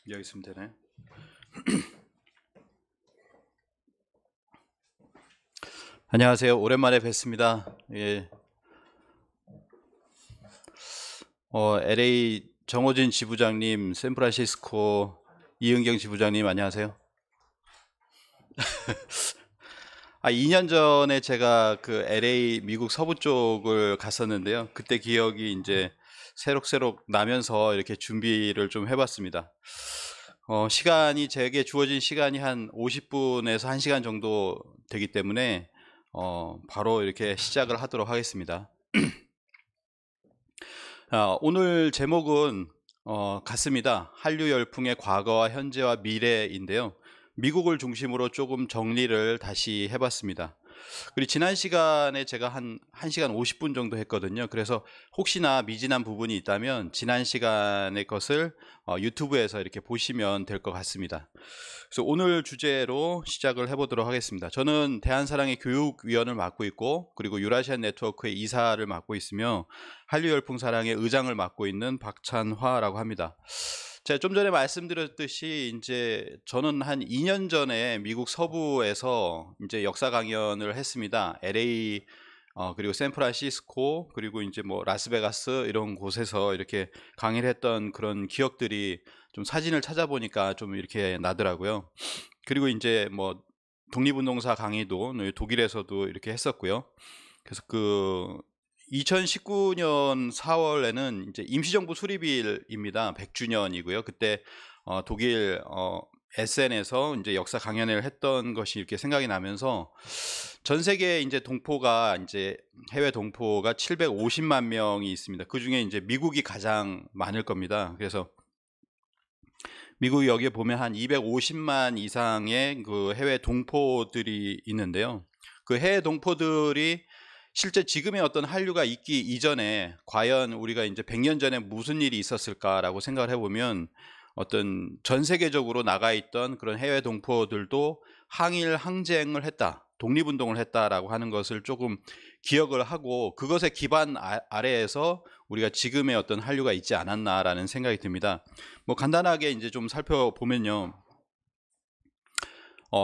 여기 있으면 되나요? 안녕하세요. 오랜만에 뵙습니다. 예, LA 정호진 지부장님, 샌프란시스코 이은경 지부장님, 안녕하세요. 2년 전에 제가 그 LA 미국 서부 쪽을 갔었는데요. 그때 기억이 이제 새록새록 나면서 이렇게 준비를 좀 해봤습니다. 시간이 제게 주어진 시간이 한 50분에서 1시간 정도 되기 때문에 바로 이렇게 시작을 하도록 하겠습니다. 오늘 제목은 같습니다. 한류 열풍의 과거와 현재와 미래인데요. 미국을 중심으로 조금 정리를 다시 해봤습니다. 그리고 지난 시간에 제가 한 1시간 50분 정도 했거든요. 그래서 혹시나 미진한 부분이 있다면 지난 시간의 것을 유튜브에서 이렇게 보시면 될 것 같습니다. 그래서 오늘 주제로 시작을 해보도록 하겠습니다. 저는 대한사랑의 교육위원을 맡고 있고, 그리고 유라시안 네트워크의 이사를 맡고 있으며 한류열풍사랑의 의장을 맡고 있는 박찬화라고 합니다. 제가 좀 전에 말씀드렸듯이 이제 저는 한 2년 전에 미국 서부에서 이제 역사 강연을 했습니다. LA 그리고 샌프란시스코 그리고 이제 뭐 라스베가스 이런 곳에서 이렇게 강의를 했던 그런 기억들이 좀 사진을 찾아보니까 좀 이렇게 나더라고요. 그리고 이제 뭐 독립운동사 강의도 독일에서도 이렇게 했었고요. 그래서 그 2019년 4월에는 이제 임시정부 수립일입니다. 100주년이고요. 그때 독일 에센에서 이제 역사 강연을 했던 것이 이렇게 생각이 나면서 전 세계에 이제 동포가 이제 해외 동포가 750만 명이 있습니다. 그 중에 이제 미국이 가장 많을 겁니다. 그래서 미국이 여기에 보면 한 250만 이상의 그 해외 동포들이 있는데요. 그 해외 동포들이 실제 지금의 어떤 한류가 있기 이전에 과연 우리가 이제 100년 전에 무슨 일이 있었을까라고 생각을 해보면 어떤 전 세계적으로 나가 있던 그런 해외 동포들도 항일 항쟁을 했다, 독립운동을 했다라고 하는 것을 조금 기억을 하고 그것의 기반 아래에서 우리가 지금의 어떤 한류가 있지 않았나라는 생각이 듭니다. 뭐 간단하게 이제 좀 살펴보면요.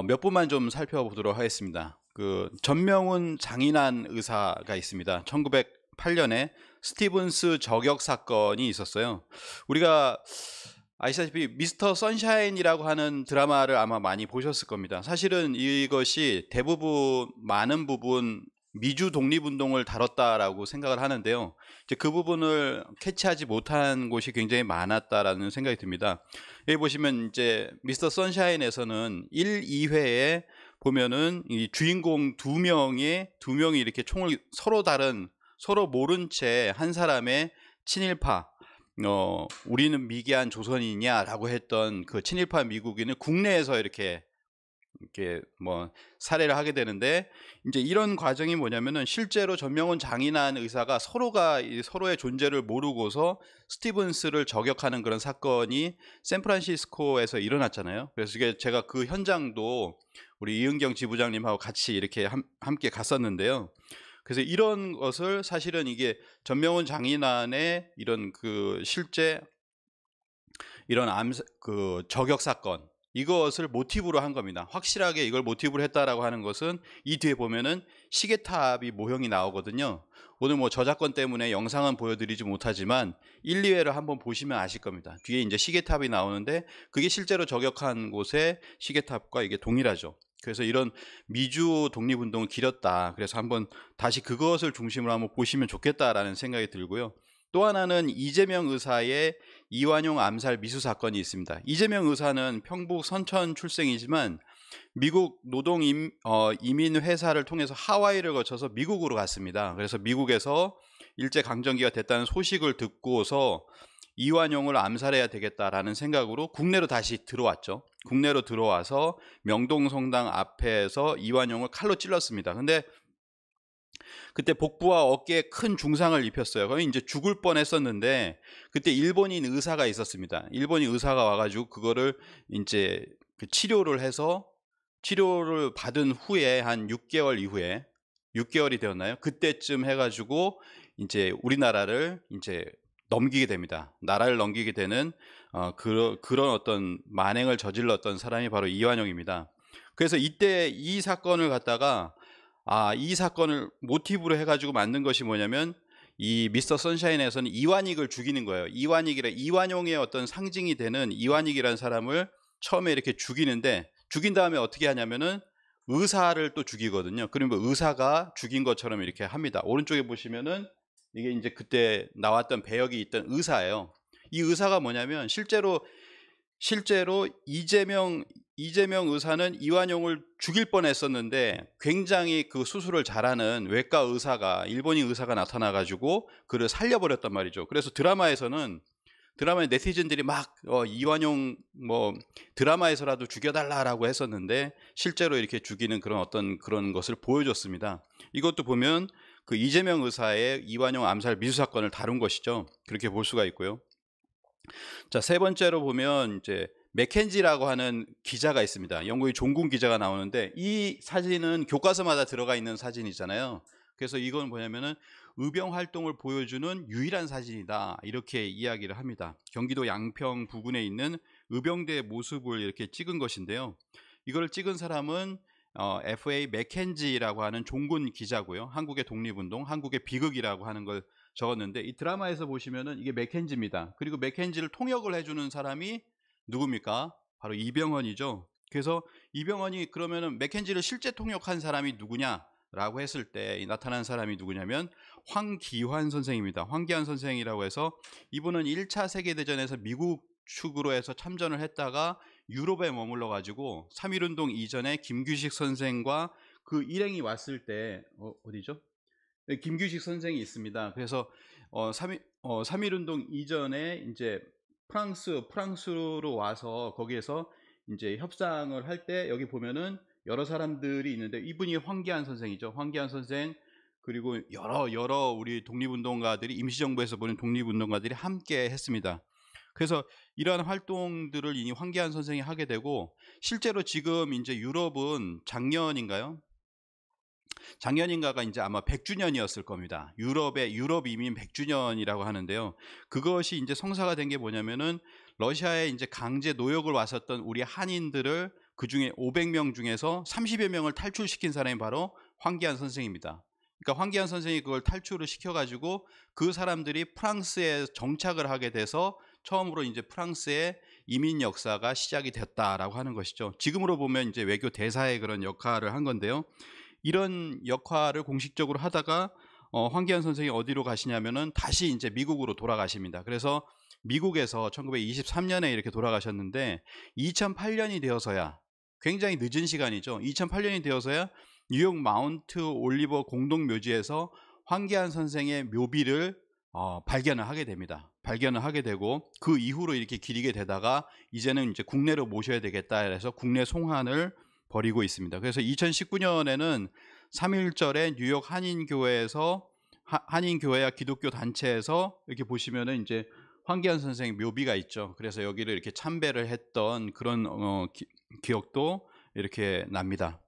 몇 분만 좀 살펴보도록 하겠습니다. 그 전명훈 장인환 의사가 있습니다. 1908년에 스티븐스 저격 사건이 있었어요. 우리가 아시다시피 미스터 선샤인이라고 하는 드라마를 아마 많이 보셨을 겁니다. 사실은 이것이 대부분 많은 부분 미주 독립운동을 다뤘다라고 생각을 하는데요. 이제 그 부분을 캐치하지 못한 곳이 굉장히 많았다라는 생각이 듭니다. 여기 보시면 이제 미스터 선샤인에서는 1, 2회에 보면은 이 주인공 두 명이 이렇게 총을 서로 모른 채 한 사람의 친일파 우리는 미개한 조선인이냐라고 했던 그 친일파 미국인을 국내에서 이렇게 뭐 살해를 하게 되는데 이제 이런 과정이 뭐냐면은 실제로 전명훈 장인환 의사가 서로의 존재를 모르고서 스티븐스를 저격하는 그런 사건이 샌프란시스코에서 일어났잖아요. 그래서 이게 제가 그 현장도 우리 이은경 지부장님하고 같이 이렇게 함께 갔었는데요. 그래서 이런 것을 사실은 이게 전명훈 장인환의 이런 그 실제 이런 그 저격 사건 이것을 모티브로 한 겁니다. 확실하게 이걸 모티브로 했다라고 하는 것은 이 뒤에 보면은 시계탑이 모형이 나오거든요. 오늘 뭐 저작권 때문에 영상은 보여드리지 못하지만 1, 2회를 한번 보시면 아실 겁니다. 뒤에 이제 시계탑이 나오는데 그게 실제로 저격한 곳의 시계탑과 이게 동일하죠. 그래서 이런 미주 독립운동을 기렸다. 그래서 한번 다시 그것을 중심으로 한번 보시면 좋겠다라는 생각이 들고요. 또 하나는 이재명 의사의 이완용 암살 미수 사건이 있습니다. 이재명 의사는 평북 선천 출생이지만 미국 이민 회사를 통해서 하와이를 거쳐서 미국으로 갔습니다. 그래서 미국에서 일제 강점기가 됐다는 소식을 듣고서 이완용을 암살해야 되겠다라는 생각으로 국내로 다시 들어왔죠. 국내로 들어와서 명동성당 앞에서 이완용을 칼로 찔렀습니다. 근데 그때 복부와 어깨에 큰 중상을 입혔어요. 거의 이제 죽을 뻔했었는데 그때 일본인 의사가 있었습니다. 일본인 의사가 와가지고 그거를 이제 그 치료를 받은 후에 한 6개월 이후에 6개월이 되었나요? 그때쯤 해가지고 이제 우리나라를 이제 넘기게 됩니다. 나라를 넘기게 되는 그런 어떤 만행을 저질렀던 사람이 바로 이완용입니다. 그래서 이때 이 사건을 갖다가 이 사건을 모티브로 해가지고 만든 것이 뭐냐면 이 미스터 선샤인에서는 이완익을 죽이는 거예요. 이완용의 어떤 상징이 되는 이완익이라는 사람을 처음에 이렇게 죽이는데, 죽인 다음에 어떻게 하냐면은 의사를 또 죽이거든요. 그러면 의사가 죽인 것처럼 이렇게 합니다. 오른쪽에 보시면은 이게 이제 그때 나왔던 배역이 있던 의사예요. 이 의사가 뭐냐면 실제로 이재명 의사는 이완용을 죽일 뻔했었는데 굉장히 그 수술을 잘하는 외과 의사가, 일본인 의사가 나타나가지고 그를 살려버렸단 말이죠. 그래서 드라마의 네티즌들이 막 이완용 뭐 드라마에서라도 죽여달라라고 했었는데 실제로 이렇게 죽이는 그런 것을 보여줬습니다. 이것도 보면 그 이재명 의사의 이완용 암살 미수 사건을 다룬 것이죠. 그렇게 볼 수가 있고요. 자, 세 번째로 보면 이제 맥켄지라고 하는 기자가 있습니다. 영국의 종군 기자가 나오는데 이 사진은 교과서마다 들어가 있는 사진이잖아요. 그래서 이건 뭐냐면은 의병 활동을 보여주는 유일한 사진이다, 이렇게 이야기를 합니다. 경기도 양평 부근에 있는 의병대 모습을 이렇게 찍은 것인데요. 이걸 찍은 사람은 F.A. 맥켄지라고 하는 종군 기자고요. 한국의 독립운동, 한국의 비극이라고 하는 걸 적었는데 이 드라마에서 보시면은 이게 맥켄지입니다. 그리고 맥켄지를 통역을 해주는 사람이 누굽니까? 바로 이병헌이죠. 그래서 이병헌이 그러면은 맥켄지를 실제 통역한 사람이 누구냐라고 했을 때 나타난 사람이 누구냐면 황기환 선생입니다. 황기환 선생이라고 해서 이분은 1차 세계대전에서 미국 축으로 해서 참전을 했다가 유럽에 머물러 가지고 3.1운동 이전에 김규식 선생과 그 일행이 왔을 때 어디죠? 네, 김규식 선생이 있습니다. 그래서 3.1운동 이전에 이제 프랑스로 와서 거기에서 이제 협상을 할 때 여기 보면은 여러 사람들이 있는데 이분이 황기안 선생이죠. 황기안 선생, 그리고 여러 우리 독립운동가들이, 임시정부에서 보낸 독립운동가들이 함께 했습니다. 그래서 이러한 활동들을 이미 황기안 선생이 하게 되고, 실제로 지금 이제 유럽은 작년인가가 이제 아마 100주년이었을 겁니다. 유럽 이민 100주년이라고 하는데요. 그것이 이제 성사가 된 게 뭐냐면은 러시아에 이제 강제 노역을 왔었던 우리 한인들을 그 중에 500명 중에서 30여 명을 탈출시킨 사람이 바로 황기안 선생입니다. 그러니까 황기안 선생이 그걸 탈출을 시켜가지고 그 사람들이 프랑스에 정착을 하게 돼서 처음으로 이제 프랑스의 이민 역사가 시작이 됐다라고 하는 것이죠. 지금으로 보면 이제 외교 대사의 그런 역할을 한 건데요. 이런 역할을 공식적으로 하다가 황기안 선생이 어디로 가시냐면은 다시 이제 미국으로 돌아가십니다. 그래서 미국에서 1923년에 이렇게 돌아가셨는데 2008년이 되어서야, 굉장히 늦은 시간이죠. 2008년이 되어서야 뉴욕 마운트 올리버 공동묘지에서 황기안 선생의 묘비를 발견을 하게 됩니다. 발견을 하게 되고 그 이후로 이렇게 기리게 되다가 이제는 이제 국내로 모셔야 되겠다 해서 국내 송환을 벌이고 있습니다. 그래서 2019년에는 3.1절에 뉴욕 한인교회에서 한인교회와 기독교 단체에서 이렇게 보시면은 이제 황기안 선생 묘비가 있죠. 그래서 여기를 이렇게 참배를 했던 그런 기억도 이렇게 납니다.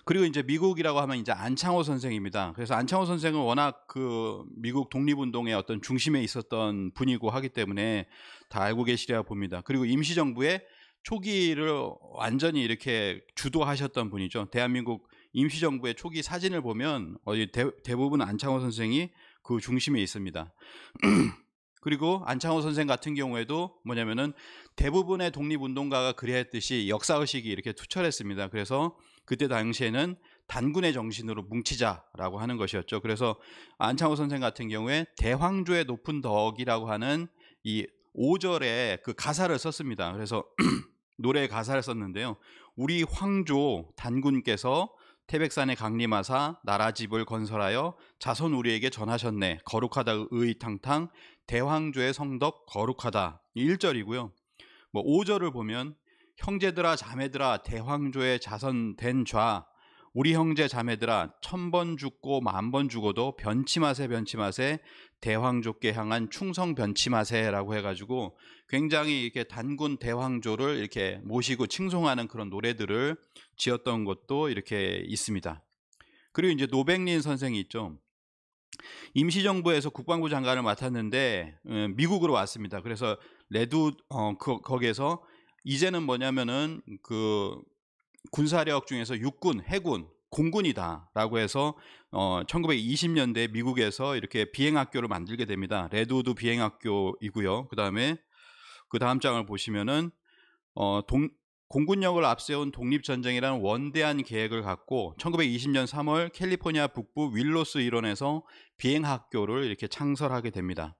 그리고 이제 미국이라고 하면 이제 안창호 선생입니다. 그래서 안창호 선생은 워낙 그 미국 독립운동의 어떤 중심에 있었던 분이고 하기 때문에 다 알고 계시리라 봅니다. 그리고 임시정부의 초기를 완전히 이렇게 주도하셨던 분이죠. 대한민국 임시정부의 초기 사진을 보면 대부분 안창호 선생이 그 중심에 있습니다. 그리고 안창호 선생 같은 경우에도 뭐냐면은 대부분의 독립운동가가 그리했듯이 역사의식이 이렇게 투철했습니다. 그래서 그때 당시에는 단군의 정신으로 뭉치자라고 하는 것이었죠. 그래서 안창호 선생 같은 경우에 대황조의 높은 덕이라고 하는 이 5절에 그 가사를 썼습니다. 그래서 노래 가사를 썼는데요. 우리 황조 단군께서 태백산에 강림하사 나라집을 건설하여 자손 우리에게 전하셨네. 거룩하다 의탕탕 대황조의 성덕 거룩하다. 1절이고요. 뭐 5절을 보면 형제들아 자매들아 대황조의 자손 된 좌 우리 형제 자매들아 1000번 죽고 10,000번 죽어도 변치마세 대황조께 향한 충성 변치마세라고 해가지고 굉장히 이렇게 단군 대황조를 이렇게 모시고 칭송하는 그런 노래들을 지었던 것도 이렇게 있습니다. 그리고 이제 노백린 선생이 있죠. 임시정부에서 국방부 장관을 맡았는데 미국으로 왔습니다. 그래서 거기에서 이제는 뭐냐면은 그 군사력 중에서 육군, 해군, 공군이다라고 해서 1920년대 미국에서 이렇게 비행학교를 만들게 됩니다. 레드우드 비행학교이고요. 그다음에 그 다음 장을 보시면은 공군력을 앞세운 독립전쟁이라는 원대한 계획을 갖고 1920년 3월 캘리포니아 북부 윌로스 일원에서 비행학교를 이렇게 창설하게 됩니다.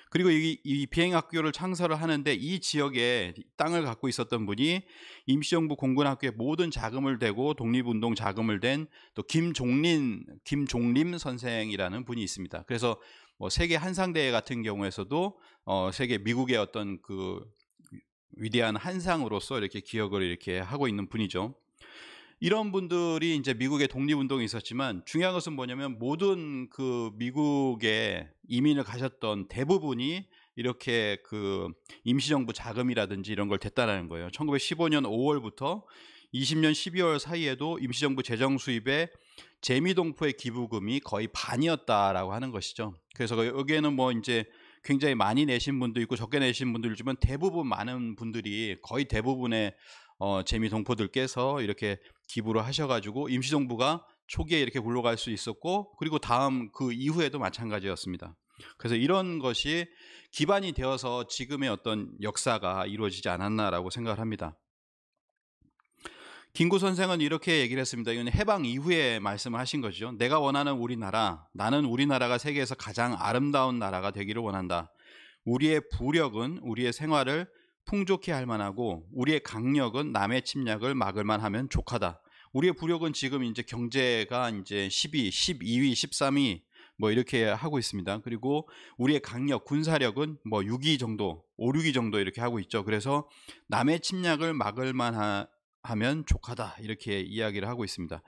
그리고 이 비행학교를 창설을 하는데 이 지역에 땅을 갖고 있었던 분이 임시정부 공군학교에 모든 자금을 대고 독립운동 자금을 댄 또 김종림 선생이라는 분이 있습니다. 그래서 세계 한상대회 같은 경우에서도 세계 미국의 어떤 그 위대한 한상으로서 이렇게 기억을 이렇게 하고 있는 분이죠. 이런 분들이 이제 미국의 독립운동이 있었지만 중요한 것은 뭐냐면 모든 그 미국에 이민을 가셨던 대부분이 이렇게 그 임시정부 자금이라든지 이런 걸 댔다라는 거예요. 1915년 5월부터 20년 12월 사이에도 임시정부 재정 수입의 재미동포의 기부금이 거의 반이었다라고 하는 것이죠. 그래서 여기에는 뭐 이제 굉장히 많이 내신 분도 있고 적게 내신 분도 있지만 대부분 많은 분들이 거의 대부분의 재미동포들께서 이렇게 기부를 하셔가지고 임시정부가 초기에 이렇게 굴러갈 수 있었고 그리고 다음 그 이후에도 마찬가지였습니다. 그래서 이런 것이 기반이 되어서 지금의 어떤 역사가 이루어지지 않았나라고 생각을 합니다. 김구 선생은 이렇게 얘기를 했습니다. 이건 해방 이후에 말씀을 하신 거죠. 내가 원하는 우리나라, 나는 우리나라가 세계에서 가장 아름다운 나라가 되기를 원한다. 우리의 부력은 우리의 생활을 풍족히 할 만하고 우리의 강력은 남의 침략을 막을 만하면 족하다. 우리의 부력은 지금 이제 경제가 이제 12위, 13위 뭐 이렇게 하고 있습니다. 그리고 우리의 강력, 군사력은 뭐 6위 정도, 5, 6위 정도 이렇게 하고 있죠. 그래서 남의 침략을 막을 만하면 족하다 이렇게 이야기를 하고 있습니다.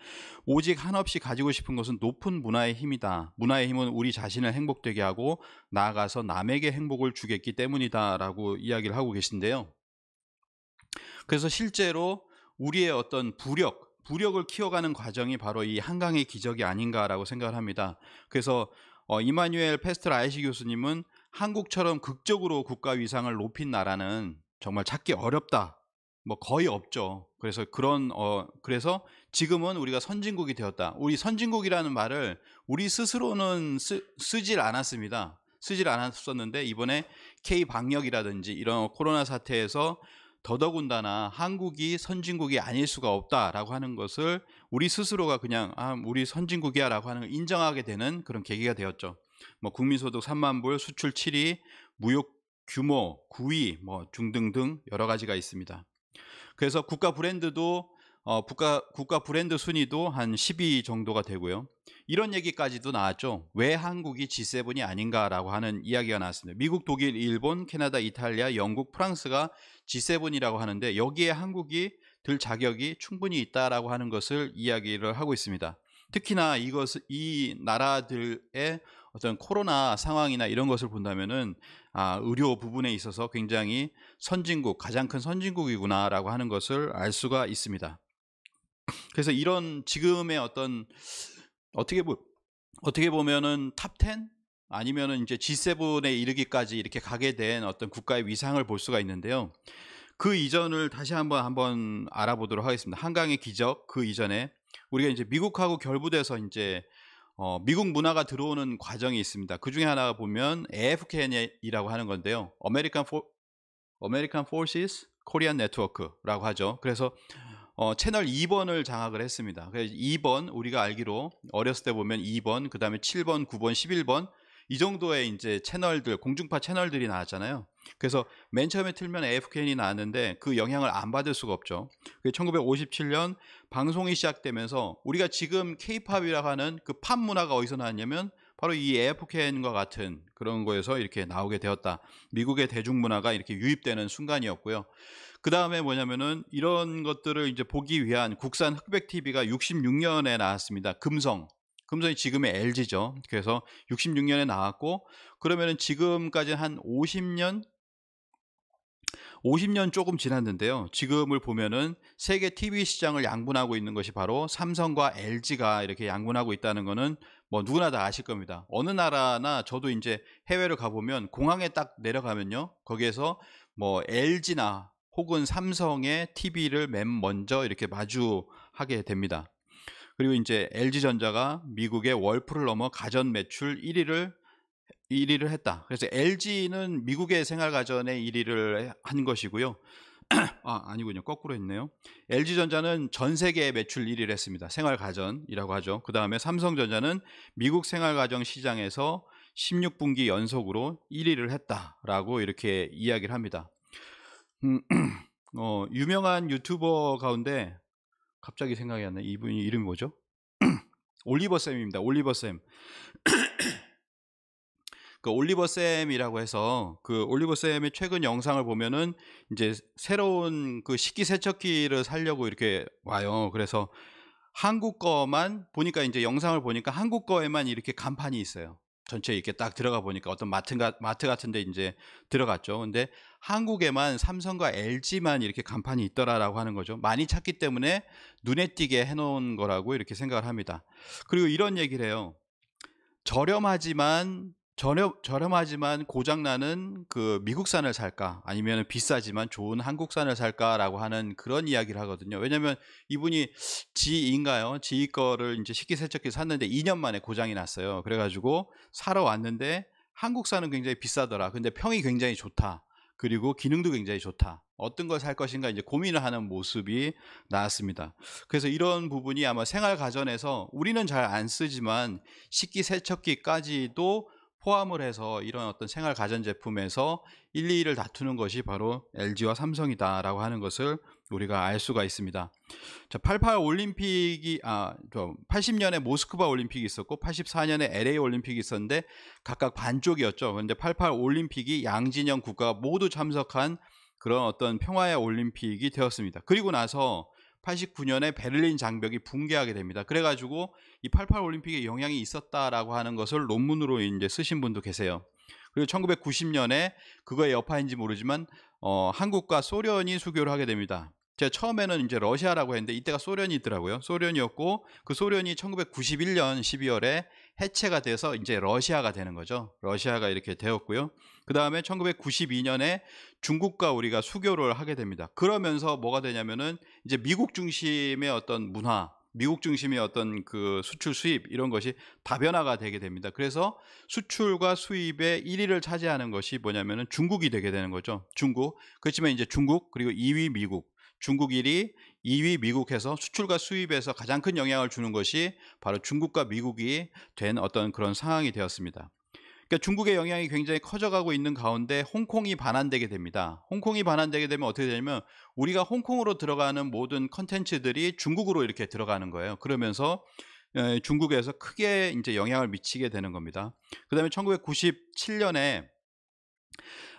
오직 한없이 가지고 싶은 것은 높은 문화의 힘이다. 문화의 힘은 우리 자신을 행복되게 하고 나아가서 남에게 행복을 주겠기 때문이다 라고 이야기를 하고 계신데요. 그래서 실제로 우리의 어떤 부력을 키워가는 과정이 바로 이 한강의 기적이 아닌가라고 생각을 합니다. 그래서 이마뉴엘 페스트라 아이시 교수님은 한국처럼 극적으로 국가 위상을 높인 나라는 정말 찾기 어렵다. 뭐 거의 없죠. 그래서 그래서 지금은 우리가 선진국이 되었다. 우리 선진국이라는 말을 우리 스스로는 쓰질 않았습니다. 쓰질 않았었는데 이번에 K 방역이라든지 이런 코로나 사태에서 더더군다나 한국이 선진국이 아닐 수가 없다라고 하는 것을 우리 스스로가 그냥 우리 선진국이야라고 하는 걸 인정하게 되는 그런 계기가 되었죠. 뭐 국민소득 3만 불, 수출 7위, 무역 규모 9위, 뭐 등등등 여러 가지가 있습니다. 그래서 국가 브랜드도 국가 브랜드 순위도 한 10위 정도가 되고요. 이런 얘기까지도 나왔죠. 왜 한국이 G7이 아닌가라고 하는 이야기가 나왔습니다. 미국, 독일, 일본, 캐나다, 이탈리아, 영국, 프랑스가 G7이라고 하는데 여기에 한국이 들 자격이 충분히 있다라고 하는 것을 이야기를 하고 있습니다. 특히나 이 나라들의 어떤 코로나 상황이나 이런 것을 본다면은 의료 부분에 있어서 굉장히 가장 큰 선진국이구나라고 하는 것을 알 수가 있습니다. 그래서 이런 지금의 어떤 어떻게 보면은 탑 10 아니면은 이제 G7에 이르기까지 이렇게 가게 된 어떤 국가의 위상을 볼 수가 있는데요. 그 이전을 다시 한번 알아보도록 하겠습니다. 한강의 기적 그 이전에 우리가 이제 미국하고 결부돼서 이제 미국 문화가 들어오는 과정이 있습니다. 그 중에 하나가 보면 AFKN이라고 하는 건데요. American Forces Korean Network라고 하죠. 그래서 채널 2번을 장악을 했습니다. 그래서 2번 우리가 알기로 어렸을 때 보면 2번, 그 다음에 7번, 9번, 11번 이 정도의 이제 채널들, 공중파 채널들이 나왔잖아요. 그래서 맨 처음에 틀면 AFKN이 나왔는데 그 영향을 안 받을 수가 없죠. 1957년 방송이 시작되면서 우리가 지금 K-팝이라고 하는 그 팝 문화가 어디서 나왔냐면 바로 이 AFKN과 같은 그런 거에서 이렇게 나오게 되었다. 미국의 대중문화가 이렇게 유입되는 순간이었고요. 그 다음에 뭐냐면은 이런 것들을 이제 보기 위한 국산 흑백 TV가 66년에 나왔습니다. 금성이 지금의 LG죠. 그래서 66년에 나왔고 그러면은 지금까지 한 50년 조금 지났는데요. 지금을 보면은 세계 TV 시장을 양분하고 있는 것이 바로 삼성과 LG가 이렇게 양분하고 있다는 것은 뭐 누구나 다 아실 겁니다. 어느 나라나 저도 이제 해외를 가보면 공항에 딱 내려가면요, 거기에서 뭐 LG나 혹은 삼성의 TV를 맨 먼저 이렇게 마주하게 됩니다. 그리고 이제 LG전자가 미국의 월프를 넘어 가전 매출 1위를 했다. 그래서 LG는 미국의 생활가전의 1위를 한 것이고요. 아니군요. 거꾸로 했네요. LG전자는 전 세계 매출 1위를 했습니다. 생활가전이라고 하죠. 그 다음에 삼성전자는 미국 생활가전 시장에서 16분기 연속으로 1위를 했다라고 이렇게 이야기를 합니다. 유명한 유튜버 가운데 갑자기 생각이 안 나요. 이분이 이름이 뭐죠? 올리버 쌤입니다. 올리버 쌤. 그 올리버 쌤이라고 해서 그 올리버 쌤의 최근 영상을 보면은 이제 새로운 그 식기세척기를 사려고 이렇게 와요. 그래서 한국 거만 보니까, 이제 영상을 보니까 한국 거에만 이렇게 간판이 있어요. 전체 이렇게 딱 들어가 보니까 어떤 마트 같은 데 이제 들어갔죠. 근데 한국에만 삼성과 LG만 이렇게 간판이 있더라라고 하는 거죠. 많이 찾기 때문에 눈에 띄게 해놓은 거라고 이렇게 생각을 합니다. 그리고 이런 얘기를 해요. 저렴하지만 고장나는 그 미국산을 살까, 아니면 비싸지만 좋은 한국산을 살까라고 하는 그런 이야기를 하거든요. 왜냐면 이분이 지인가요? 지이 거를 이제 식기세척기 샀는데 2년 만에 고장이 났어요. 그래가지고 사러 왔는데 한국산은 굉장히 비싸더라. 근데 평이 굉장히 좋다. 그리고 기능도 굉장히 좋다. 어떤 걸 살 것인가 이제 고민을 하는 모습이 나왔습니다. 그래서 이런 부분이 아마 생활 가전에서 우리는 잘 안 쓰지만 식기세척기까지도 포함을 해서 이런 어떤 생활 가전제품에서 1, 2위를 다투는 것이 바로 LG와 삼성이다라고 하는 것을 우리가 알 수가 있습니다. 자, 88 올림픽이 80년에 모스크바 올림픽이 있었고 84년에 LA 올림픽이 있었는데 각각 반쪽이었죠. 그런데 88 올림픽이 양진영 국가가 모두 참석한 그런 어떤 평화의 올림픽이 되었습니다. 그리고 나서 89년에 베를린 장벽이 붕괴하게 됩니다. 그래가지고 이 88 올림픽에 영향이 있었다라고 하는 것을 논문으로 이제 쓰신 분도 계세요. 그리고 1990년에 그거의 여파인지 모르지만 한국과 소련이 수교를 하게 됩니다. 제가 처음에는 이제 러시아라고 했는데 이때가 소련이 있더라고요. 소련이었고 그 소련이 1991년 12월에 해체가 돼서 이제 러시아가 되는 거죠. 러시아가 이렇게 되었고요. 그 다음에 1992년에 중국과 우리가 수교를 하게 됩니다. 그러면서 뭐가 되냐면은 이제 미국 중심의 어떤 문화, 미국 중심의 어떤 그 수출 수입 이런 것이 다변화가 되게 됩니다. 그래서 수출과 수입의 1위를 차지하는 것이 뭐냐면은 중국이 되게 되는 거죠. 중국. 그렇지만 이제 중국 그리고 2위 미국. 중국 1위, 2위 미국 해서 수출과 수입에서 가장 큰 영향을 주는 것이 바로 중국과 미국이 된 어떤 그런 상황이 되었습니다. 그러니까 중국의 영향이 굉장히 커져가고 있는 가운데 홍콩이 반환되게 됩니다. 홍콩이 반환되게 되면 어떻게 되냐면 우리가 홍콩으로 들어가는 모든 컨텐츠들이 중국으로 이렇게 들어가는 거예요. 그러면서 중국에서 크게 이제 영향을 미치게 되는 겁니다. 그 다음에 1997년에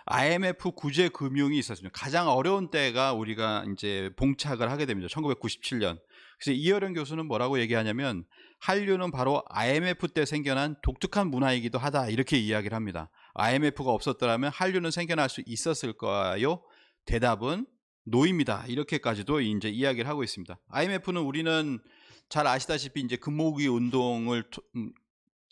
IMF 구제 금융이 있었습니다. 가장 어려운 때가 우리가 이제 봉착을 하게 됩니다. 1997년. 그래서 이어령 교수는 뭐라고 얘기하냐면 한류는 바로 IMF 때 생겨난 독특한 문화이기도 하다 이렇게 이야기를 합니다. IMF가 없었더라면 한류는 생겨날 수 있었을까요? 대답은 노입니다. 이렇게까지도 이제 이야기를 하고 있습니다. IMF는 우리는 잘 아시다시피 이제 금모으기 운동을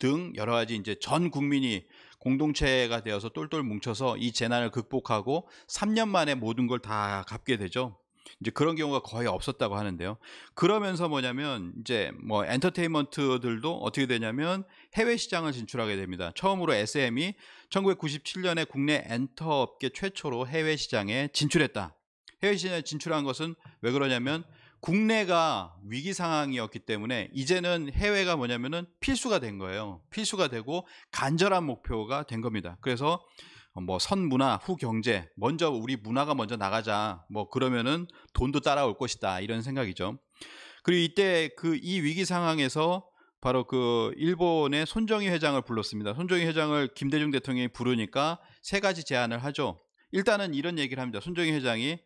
등 여러 가지 이제 전 국민이 공동체가 되어서 똘똘 뭉쳐서 이 재난을 극복하고 3년 만에 모든 걸 다 갚게 되죠. 이제 그런 경우가 거의 없었다고 하는데요. 그러면서 뭐냐면 이제 뭐 엔터테인먼트들도 어떻게 되냐면 해외 시장을 진출하게 됩니다. 처음으로 SM이 1997년에 국내 엔터업계 최초로 해외 시장에 진출했다. 해외 시장에 진출한 것은 왜 그러냐면 국내가 위기 상황이었기 때문에 이제는 해외가 뭐냐면은 필수가 된 거예요. 필수가 되고 간절한 목표가 된 겁니다. 그래서 뭐 선문화 후 경제, 먼저 우리 문화가 먼저 나가자, 뭐 그러면은 돈도 따라올 것이다 이런 생각이죠. 그리고 이때 그 이 위기 상황에서 바로 그 일본의 손정희 회장을 불렀습니다. 손정희 회장을 김대중 대통령이 부르니까 세 가지 제안을 하죠. 일단은 이런 얘기를 합니다. 손정희 회장이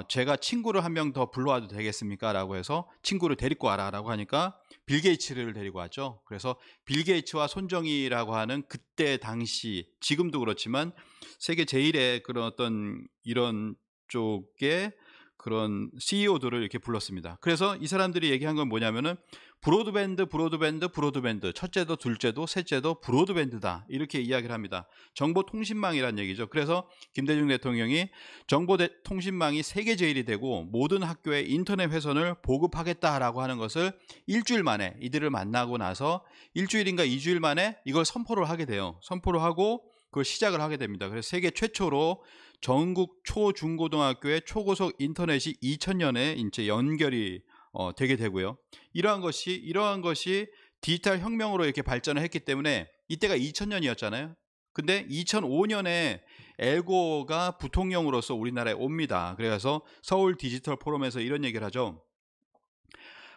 제가 친구를 한 명 더 불러와도 되겠습니까? 라고 해서 친구를 데리고 와라 라고 하니까 빌 게이츠를 데리고 왔죠. 그래서 빌 게이츠와 손정희라고 하는 그때 당시, 지금도 그렇지만 세계 제1의 그런 어떤 이런 쪽에 그런 CEO들을 이렇게 불렀습니다. 그래서 이 사람들이 얘기한 건 뭐냐면은 브로드밴드, 브로드밴드, 브로드밴드. 첫째도 둘째도 셋째도 브로드밴드다. 이렇게 이야기를 합니다. 정보통신망이란 얘기죠. 그래서 김대중 대통령이 정보통신망이 세계 제일이 되고 모든 학교에 인터넷 회선을 보급하겠다라고 하는 것을 일주일 만에 이들을 만나고 나서 일주일인가 2주일 만에 이걸 선포를 하게 돼요. 선포를 하고 그걸 시작을 하게 됩니다. 그래서 세계 최초로 전국 초중고등학교의 초고속 인터넷이 2000년에 이제 연결이 되게 되고요. 이러한 것이 디지털 혁명으로 이렇게 발전을 했기 때문에 이때가 2000년이었잖아요. 근데 2005년에 엘고가 부통령으로서 우리나라에 옵니다. 그래서 서울 디지털 포럼에서 이런 얘기를 하죠.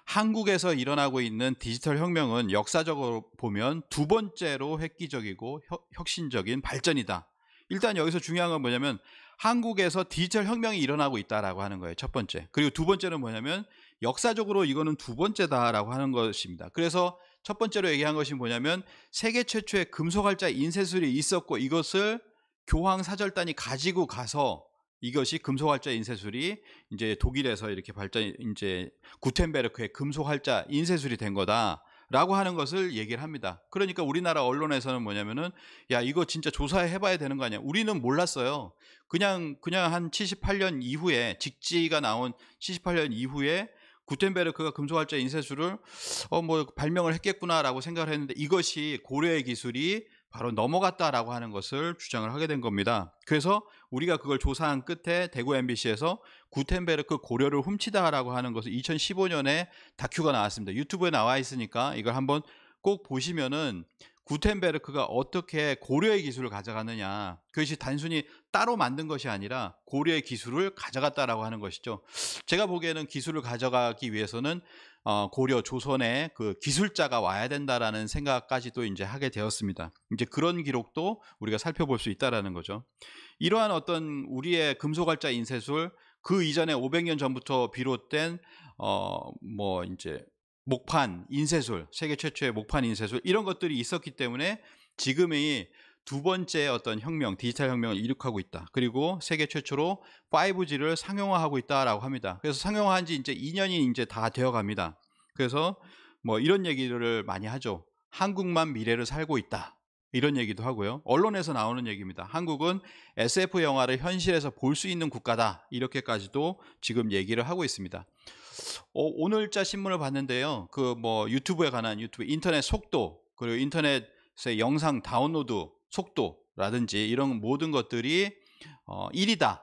한국에서 일어나고 있는 디지털 혁명은 역사적으로 보면 두 번째로 획기적이고 혁신적인 발전이다. 일단 여기서 중요한 건 뭐냐면 한국에서 디지털 혁명이 일어나고 있다라고 하는 거예요. 첫 번째. 그리고 두 번째는 뭐냐면 역사적으로 이거는 두 번째다라고 하는 것입니다. 그래서 첫 번째로 얘기한 것이 뭐냐면 세계 최초의 금속활자 인쇄술이 있었고 이것을 교황사절단이 가지고 가서 이것이 금속활자 인쇄술이 이제 독일에서 이렇게 이제 구텐베르크의 금속활자 인쇄술이 된 거다라고 하는 것을 얘기를 합니다. 그러니까 우리나라 언론에서는 뭐냐면은 야 이거 진짜 조사해 봐야 되는 거 아니야? 우리는 몰랐어요. 그냥 한 78년 이후에 직지가 나온 78년 이후에 구텐베르크가 금속활자 인쇄술을 뭐 발명을 했겠구나라고 생각을 했는데 이것이 고려의 기술이 바로 넘어갔다라고 하는 것을 주장을 하게 된 겁니다. 그래서 우리가 그걸 조사한 끝에 대구 MBC에서 구텐베르크 고려를 훔치다라고 하는 것을 2015년에 다큐가 나왔습니다. 유튜브에 나와 있으니까 이걸 한번 꼭 보시면은 구텐베르크가 어떻게 고려의 기술을 가져갔느냐, 그것이 단순히 따로 만든 것이 아니라 고려의 기술을 가져갔다라고 하는 것이죠. 제가 보기에는 기술을 가져가기 위해서는 고려 조선의 그 기술자가 와야 된다라는 생각까지도 이제 하게 되었습니다. 이제 그런 기록도 우리가 살펴볼 수 있다라는 거죠. 이러한 어떤 우리의 금속활자 인쇄술, 그 이전에 500년 전부터 비롯된 뭐 이제 목판 인쇄술, 세계 최초의 목판 인쇄술, 이런 것들이 있었기 때문에 지금의 두 번째 어떤 혁명, 디지털 혁명을 이룩하고 있다. 그리고 세계 최초로 5G를 상용화하고 있다라고 합니다. 그래서 상용화한 지 이제 2년이 이제 다 되어 갑니다. 그래서 뭐 이런 얘기를 많이 하죠. 한국만 미래를 살고 있다. 이런 얘기도 하고요. 언론에서 나오는 얘기입니다. 한국은 SF 영화를 현실에서 볼 수 있는 국가다. 이렇게까지도 지금 얘기를 하고 있습니다. 오늘자 신문을 봤는데요. 그 뭐 유튜브에 관한 인터넷 속도, 그리고 인터넷의 영상 다운로드 속도라든지 이런 모든 것들이 1위다.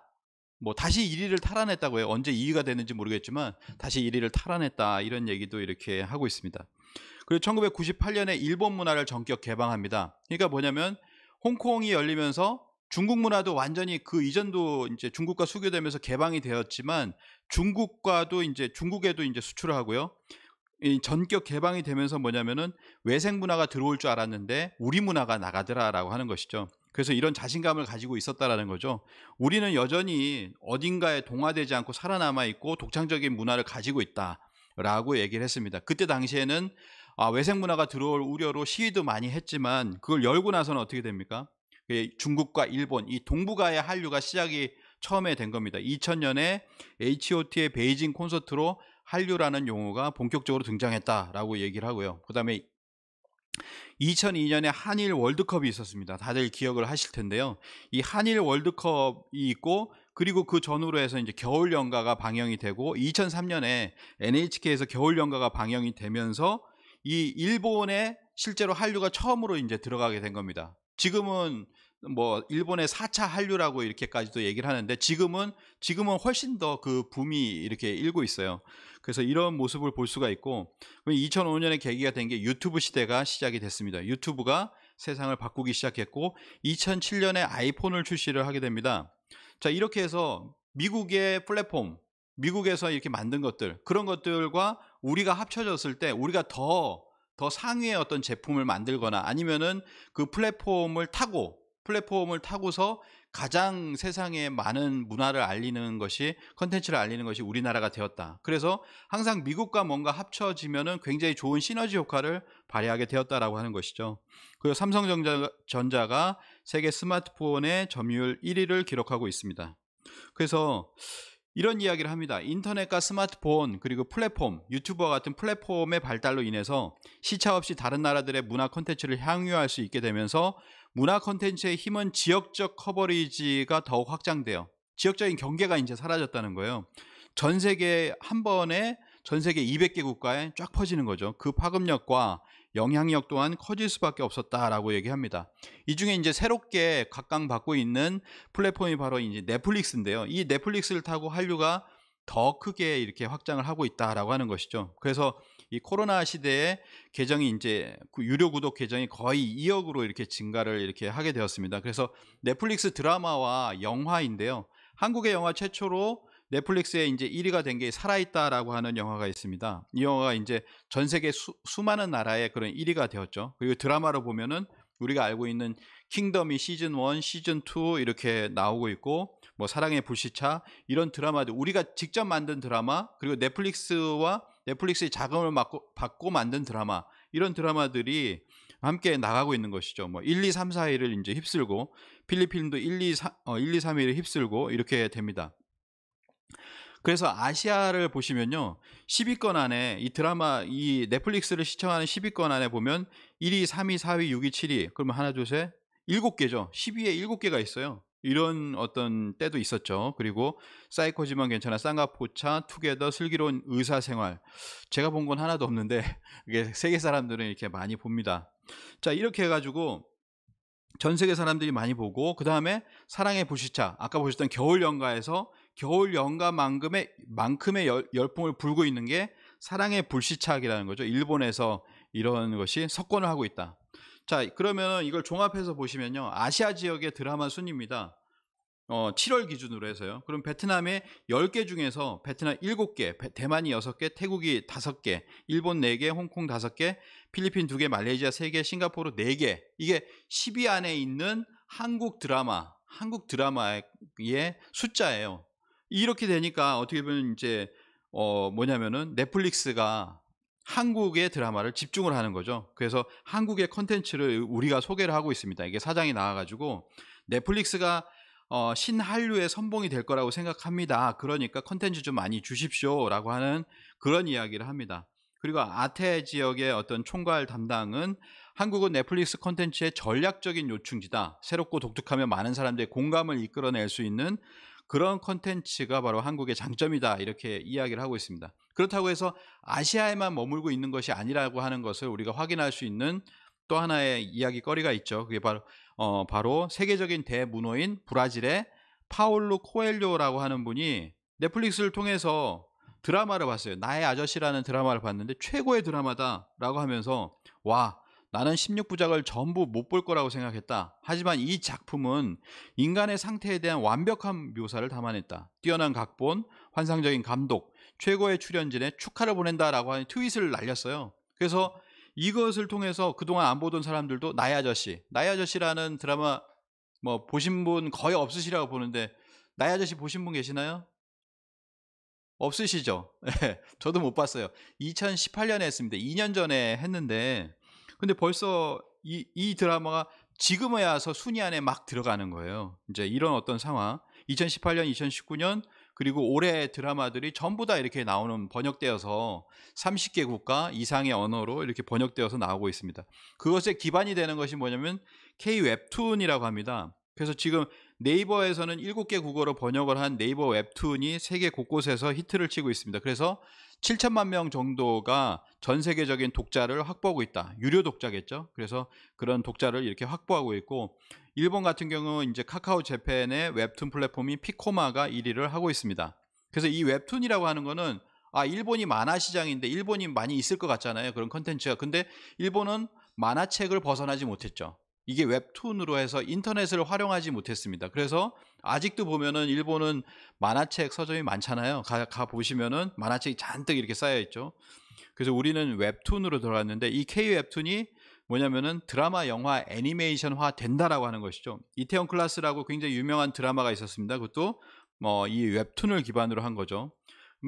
뭐 다시 1위를 탈환했다고 해요. 언제 2위가 되는지 모르겠지만 다시 1위를 탈환했다. 이런 얘기도 이렇게 하고 있습니다. 그리고 1998년에 일본 문화를 전격 개방합니다. 그러니까 뭐냐면 홍콩이 열리면서 중국 문화도 완전히 그 이전도 이제 중국과 수교되면서 개방이 되었지만 중국에도 이제 수출을 하고요. 이 전격 개방이 되면서 뭐냐면은 외생 문화가 들어올 줄 알았는데 우리 문화가 나가더라라고 하는 것이죠. 그래서 이런 자신감을 가지고 있었다라는 거죠. 우리는 여전히 어딘가에 동화되지 않고 살아남아 있고 독창적인 문화를 가지고 있다라고 얘기를 했습니다. 그때 당시에는 외생 문화가 들어올 우려로 시위도 많이 했지만 그걸 열고 나서는 어떻게 됩니까? 중국과 일본, 이 동북아의 한류가 시작이 처음에 된 겁니다. 2000년에 H.O.T의 베이징 콘서트로 한류라는 용어가 본격적으로 등장했다라고 얘기를 하고요. 그 다음에 2002년에 한일 월드컵이 있었습니다. 다들 기억을 하실 텐데요. 이 한일 월드컵이 있고 그리고 그 전후로 해서 이제 겨울 연가가 방영이 되고 2003년에 NHK에서 겨울 연가가 방영이 되면서 이 일본에 실제로 한류가 처음으로 이제 들어가게 된 겁니다. 지금은 뭐 일본의 4차 한류라고 이렇게까지도 얘기를 하는데 지금은 훨씬 더 그 붐이 이렇게 일고 있어요. 그래서 이런 모습을 볼 수가 있고 2005년에 계기가 된 게 유튜브 시대가 시작이 됐습니다. 유튜브가 세상을 바꾸기 시작했고 2007년에 아이폰을 출시를 하게 됩니다. 자, 이렇게 해서 미국의 플랫폼, 미국에서 이렇게 만든 것들, 그런 것들과 우리가 합쳐졌을 때 우리가 더 상위의 어떤 제품을 만들거나 아니면은 그 플랫폼을 타고서 가장 세상에 많은 문화를 알리는 것이, 컨텐츠를 알리는 것이 우리나라가 되었다. 그래서 항상 미국과 뭔가 합쳐지면은 굉장히 좋은 시너지 효과를 발휘하게 되었다라고 하는 것이죠. 그리고 삼성전자가 세계 스마트폰의 점유율 1위를 기록하고 있습니다. 그래서 이런 이야기를 합니다. 인터넷과 스마트폰 그리고 플랫폼, 유튜버 같은 플랫폼의 발달로 인해서 시차 없이 다른 나라들의 문화 콘텐츠를 향유할 수 있게 되면서 문화 콘텐츠의 힘은 지역적 커버리지가 더욱 확장돼요. 지역적인 경계가 이제 사라졌다는 거예요. 전 세계 한 번에 전 세계 200개 국가에 쫙 퍼지는 거죠. 그 파급력과 영향력 또한 커질 수밖에 없었다라고 얘기합니다. 이 중에 이제 새롭게 각광받고 있는 플랫폼이 바로 이제 넷플릭스인데요. 이 넷플릭스를 타고 한류가 더 크게 이렇게 확장을 하고 있다라고 하는 것이죠. 그래서 이 코로나 시대에 계정이 이제 유료 구독 계정이 거의 2억으로 이렇게 증가를 이렇게 하게 되었습니다. 그래서 넷플릭스 드라마와 영화인데요. 한국의 영화 최초로 넷플릭스에 이제 1위가 된 게 살아있다라고 하는 영화가 있습니다. 이 영화가 이제 전 세계 수많은 나라의 그런 1위가 되었죠. 그리고 드라마로 보면은 우리가 알고 있는 킹덤이 시즌 1, 시즌 2 이렇게 나오고 있고, 뭐 사랑의 불시차 이런 드라마들, 우리가 직접 만든 드라마, 그리고 넷플릭스의 자금을 받고 만든 드라마, 이런 드라마들이 함께 나가고 있는 것이죠. 뭐 1, 2, 3, 4위를 이제 휩쓸고, 필리핀도 1, 2, 3위를 휩쓸고 이렇게 됩니다. 그래서 아시아를 보시면요, 10위권 안에 이 넷플릭스를 시청하는 10위권 안에 보면 1위, 3위, 4위, 6위, 7위, 그러면 하나, 둘, 셋, 7개죠. 10위에 7개가 있어요. 이런 어떤 때도 있었죠. 그리고 사이코지만 괜찮아, 쌍꺼포차, 투게더, 슬기로운 의사생활, 제가 본 건 하나도 없는데 이게 세계 사람들은 이렇게 많이 봅니다. 자, 이렇게 해가지고 전 세계 사람들이 많이 보고, 그 다음에 사랑의 불시차, 아까 보셨던 겨울연가에서 겨울연가만큼의 열풍을 불고 있는 게 사랑의 불시착이라는 거죠. 일본에서 이런 것이 석권을 하고 있다. 자, 그러면 이걸 종합해서 보시면요, 아시아 지역의 드라마 순입니다. 7월 기준으로 해서요. 그럼 베트남의 10개 중에서 베트남 7개, 대만이 6개, 태국이 5개, 일본 4개, 홍콩 5개, 필리핀 2개, 말레이시아 3개, 싱가포르 4개. 이게 10위 안에 있는 한국 드라마의 숫자예요. 이렇게 되니까 어떻게 보면 이제 뭐냐면은 넷플릭스가 한국의 드라마를 집중을 하는 거죠. 그래서 한국의 컨텐츠를 우리가 소개를 하고 있습니다. 이게 사장이 나와가지고 넷플릭스가 신한류의 선봉이 될 거라고 생각합니다. 그러니까 컨텐츠 좀 많이 주십시오 라고 하는 그런 이야기를 합니다. 그리고 아태 지역의 어떤 총괄 담당은 한국은 넷플릭스 컨텐츠의 전략적인 요충지다. 새롭고 독특하며 많은 사람들의 공감을 이끌어낼 수 있는 그런 컨텐츠가 바로 한국의 장점이다. 이렇게 이야기를 하고 있습니다. 그렇다고 해서 아시아에만 머물고 있는 것이 아니라고 하는 것을 우리가 확인할 수 있는 또 하나의 이야기거리가 있죠. 그게 바로 세계적인 대문호인 브라질의 파울루 코엘료라고 하는 분이 넷플릭스를 통해서 드라마를 봤어요. 나의 아저씨라는 드라마를 봤는데 최고의 드라마다라고 하면서, 와, 나는 16부작을 전부 못 볼 거라고 생각했다. 하지만 이 작품은 인간의 상태에 대한 완벽한 묘사를 담아냈다. 뛰어난 각본, 환상적인 감독, 최고의 출연진에 축하를 보낸다라고 하는 트윗을 날렸어요. 그래서 이것을 통해서 그동안 안 보던 사람들도 나의 아저씨라는 드라마 뭐 보신 분 거의 없으시라고 보는데, 나의 아저씨 보신 분 계시나요? 없으시죠? 네, 저도 못 봤어요. 2018년에 했습니다. 2년 전에 했는데, 근데 벌써 이 드라마가 지금에 와서 순위 안에 막 들어가는 거예요. 이제 이런 어떤 상황, 2018년, 2019년, 그리고 올해 드라마들이 전부 다 이렇게 나오는, 번역되어서 30개 국가 이상의 언어로 이렇게 번역되어서 나오고 있습니다. 그것의 기반이 되는 것이 뭐냐면 K 웹툰이라고 합니다. 그래서 지금 네이버에서는 7개 국어로 번역을 한 네이버 웹툰이 세계 곳곳에서 히트를 치고 있습니다. 그래서 7천만 명 정도가 전 세계적인 독자를 확보하고 있다. 유료 독자겠죠. 그래서 그런 독자를 이렇게 확보하고 있고, 일본 같은 경우 이제 카카오 재팬의 웹툰 플랫폼인 피코마가 1위를 하고 있습니다. 그래서 이 웹툰이라고 하는 거는, 일본이 만화 시장인데 일본이 많이 있을 것 같잖아요. 그런 컨텐츠가. 근데 일본은 만화책을 벗어나지 못했죠. 이게 웹툰으로 해서 인터넷을 활용하지 못했습니다. 그래서 아직도 보면은 일본은 만화책 서점이 많잖아요. 가 보시면은 만화책이 잔뜩 이렇게 쌓여 있죠. 그래서 우리는 웹툰으로 들어갔는데, 이 K 웹툰이 뭐냐면은 드라마, 영화, 애니메이션화 된다라고 하는 것이죠. 이태원 클라스라고 굉장히 유명한 드라마가 있었습니다. 그것도 이 웹툰을 기반으로 한 거죠.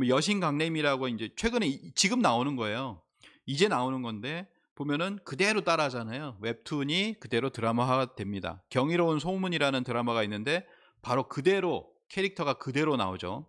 여신 강림이라고 이제 최근에 지금 나오는 거예요. 이제 나오는 건데 보면은 그대로 따라하잖아요. 웹툰이 그대로 드라마화가 됩니다. 경이로운 소문이라는 드라마가 있는데 바로 그대로 캐릭터가 그대로 나오죠.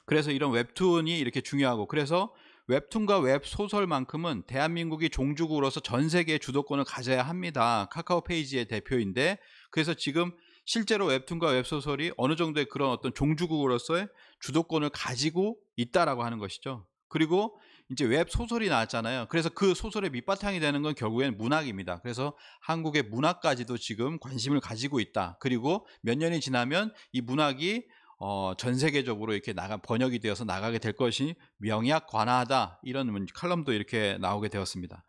그래서 이런 웹툰이 이렇게 중요하고, 그래서 웹툰과 웹소설만큼은 대한민국이 종주국으로서 전 세계의 주도권을 가져야 합니다. 카카오 페이지의 대표인데, 그래서 지금 실제로 웹툰과 웹소설이 어느 정도의 그런 어떤 종주국으로서의 주도권을 가지고 있다라고 하는 것이죠. 그리고 이제 웹소설이 나왔잖아요. 그래서 그 소설의 밑바탕이 되는 건 결국엔 문학입니다. 그래서 한국의 문학까지도 지금 관심을 가지고 있다. 그리고 몇 년이 지나면 이 문학이 전 세계적으로 이렇게 번역이 되어서 나가게 될 것이 명약관하다, 이런 칼럼도 이렇게 나오게 되었습니다.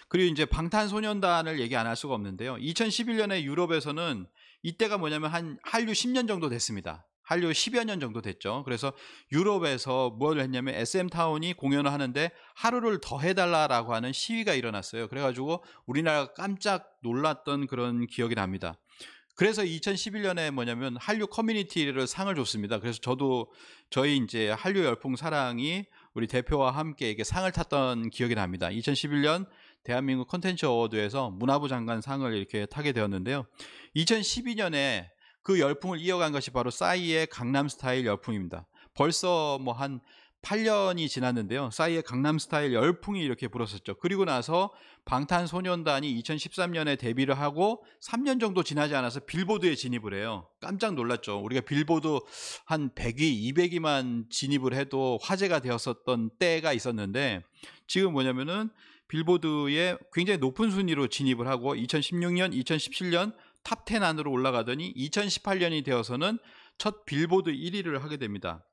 그리고 이제 방탄소년단을 얘기 안 할 수가 없는데요. 2011년에 유럽에서는 이때가 뭐냐면 한 한류 10년 정도 됐습니다. 한류 10여 년 정도 됐죠. 그래서 유럽에서 뭘 했냐면 SM타운이 공연을 하는데 하루를 더 해달라고 하는 시위가 일어났어요. 그래가지고 우리나라가 깜짝 놀랐던 그런 기억이 납니다. 그래서 2011년에 뭐냐면 한류 커뮤니티를 상을 줬습니다. 그래서 저도 저희 이제 한류 열풍 사랑이 우리 대표와 함께 이게 상을 탔던 기억이 납니다. 2011년 대한민국 컨텐츠 어워드에서 문화부 장관 상을 이렇게 타게 되었는데요. 2012년에 그 열풍을 이어간 것이 바로 싸이의 강남스타일 열풍입니다. 벌써 뭐 한 8년이 지났는데요. 싸이의 강남스타일 열풍이 이렇게 불었었죠. 그리고 나서 방탄소년단이 2013년에 데뷔를 하고 3년 정도 지나지 않아서 빌보드에 진입을 해요. 깜짝 놀랐죠. 우리가 빌보드 한 100위, 200위만 진입을 해도 화제가 되었었던 때가 있었는데, 지금 뭐냐면은 빌보드에 굉장히 높은 순위로 진입을 하고 2016년, 2017년 탑10 안으로 올라가더니 2018년이 되어서는 첫 빌보드 1위를 하게 됩니다.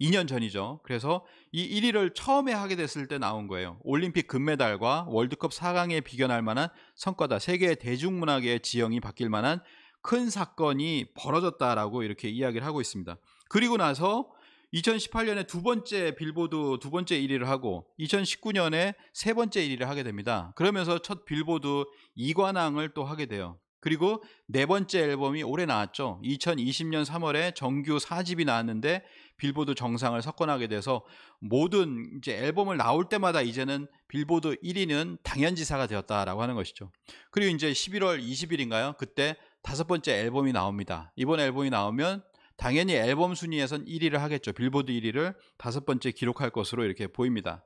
2년 전이죠. 그래서 이 1위를 처음에 하게 됐을 때 나온 거예요. 올림픽 금메달과 월드컵 4강에 비견할 만한 성과다. 세계 대중문화계의 지형이 바뀔 만한 큰 사건이 벌어졌다라고 이렇게 이야기를 하고 있습니다. 그리고 나서 2018년에 빌보드 두 번째 1위를 하고 2019년에 세 번째 1위를 하게 됩니다. 그러면서 첫 빌보드 2관왕을 또 하게 돼요. 그리고 네 번째 앨범이 올해 나왔죠. 2020년 3월에 정규 4집이 나왔는데 빌보드 정상을 석권하게 돼서 모든 이제 앨범을 나올 때마다 이제는 빌보드 1위는 당연지사가 되었다라고 하는 것이죠. 그리고 이제 11월 20일인가요? 그때 다섯 번째 앨범이 나옵니다. 이번 앨범이 나오면 당연히 앨범 순위에선 1위를 하겠죠. 빌보드 1위를 다섯 번째 기록할 것으로 이렇게 보입니다.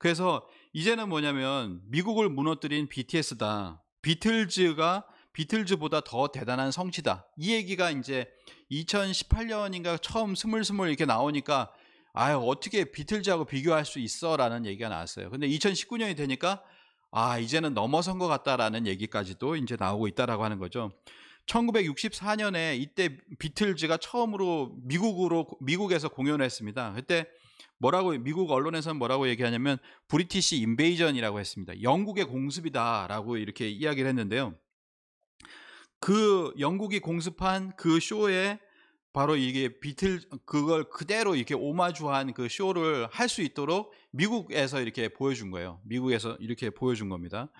그래서 이제는 뭐냐면 미국을 무너뜨린 BTS다. 비틀즈보다 더 대단한 성취다. 이 얘기가 이제 2018년인가 처음 스물스물 이렇게 나오니까 아유, 어떻게 비틀즈하고 비교할 수 있어? 라는 얘기가 나왔어요. 근데 2019년이 되니까 이제는 넘어선 것 같다라는 얘기까지도 이제 나오고 있다라고 하는 거죠. 1964년에 이때 비틀즈가 처음으로 미국에서 공연을 했습니다. 그때 미국 언론에서는 뭐라고 얘기하냐면 브리티시 인베이전이라고 했습니다. 영국의 공습이다라고 이렇게 이야기를 했는데요. 그 영국이 공습한 그 쇼에 바로 이게 그걸 그대로 이렇게 오마주한 그 쇼를 할 수 있도록 미국에서 이렇게 보여준 거예요. 미국에서 이렇게 보여준 겁니다.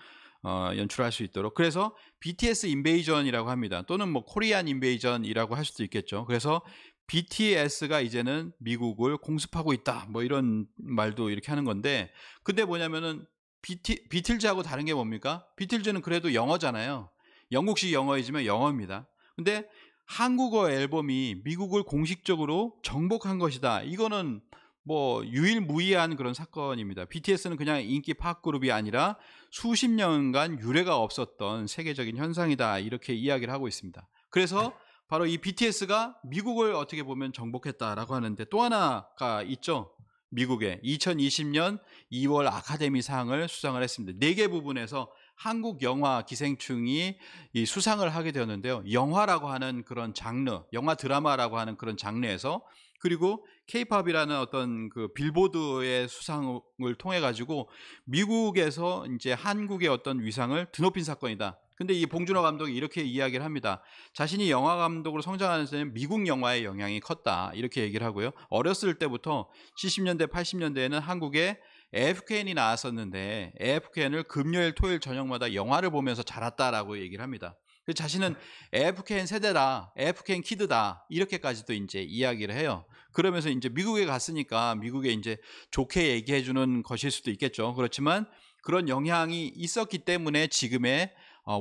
연출할 수 있도록. 그래서 BTS 인베이전이라고 합니다. 또는 뭐 코리안 인베이전이라고 할 수도 있겠죠. 그래서 BTS가 이제는 미국을 공습하고 있다. 뭐 이런 말도 이렇게 하는 건데, 근데 뭐냐면은 비틀즈하고 다른 게 뭡니까? 비틀즈는 그래도 영어잖아요. 영국식 영어이지만 영어입니다. 근데 한국어 앨범이 미국을 공식적으로 정복한 것이다. 이거는 뭐 유일무이한 그런 사건입니다. BTS는 그냥 인기 팝 그룹이 아니라 수십 년간 유례가 없었던 세계적인 현상이다. 이렇게 이야기를 하고 있습니다. 그래서 바로 이 BTS가 미국을 어떻게 보면 정복했다라고 하는데, 또 하나가 있죠. 미국에 2020년 2월 아카데미상을 수상을 했습니다. 4개 부분에서 한국 영화 기생충이 이 수상을 하게 되었는데요. 영화라고 하는 그런 장르, 영화 드라마라고 하는 그런 장르에서, 그리고 K-팝이라는 어떤 그 빌보드의 수상을 통해 가지고 미국에서 이제 한국의 어떤 위상을 드높인 사건이다. 근데 이 봉준호 감독이 이렇게 이야기를 합니다. 자신이 영화 감독으로 성장하는 데는 미국 영화의 영향이 컸다. 이렇게 얘기를 하고요. 어렸을 때부터 70년대, 80년대에는 한국에 AFKN이 나왔었는데 AFKN을 금요일, 토요일 저녁마다 영화를 보면서 자랐다라고 얘기를 합니다. 자신은 AFKN 세대다, AFKN 키드다, 이렇게까지도 이제 이야기를 해요. 그러면서 이제 미국에 갔으니까 미국에 이제 좋게 얘기해 주는 것일 수도 있겠죠. 그렇지만 그런 영향이 있었기 때문에 지금의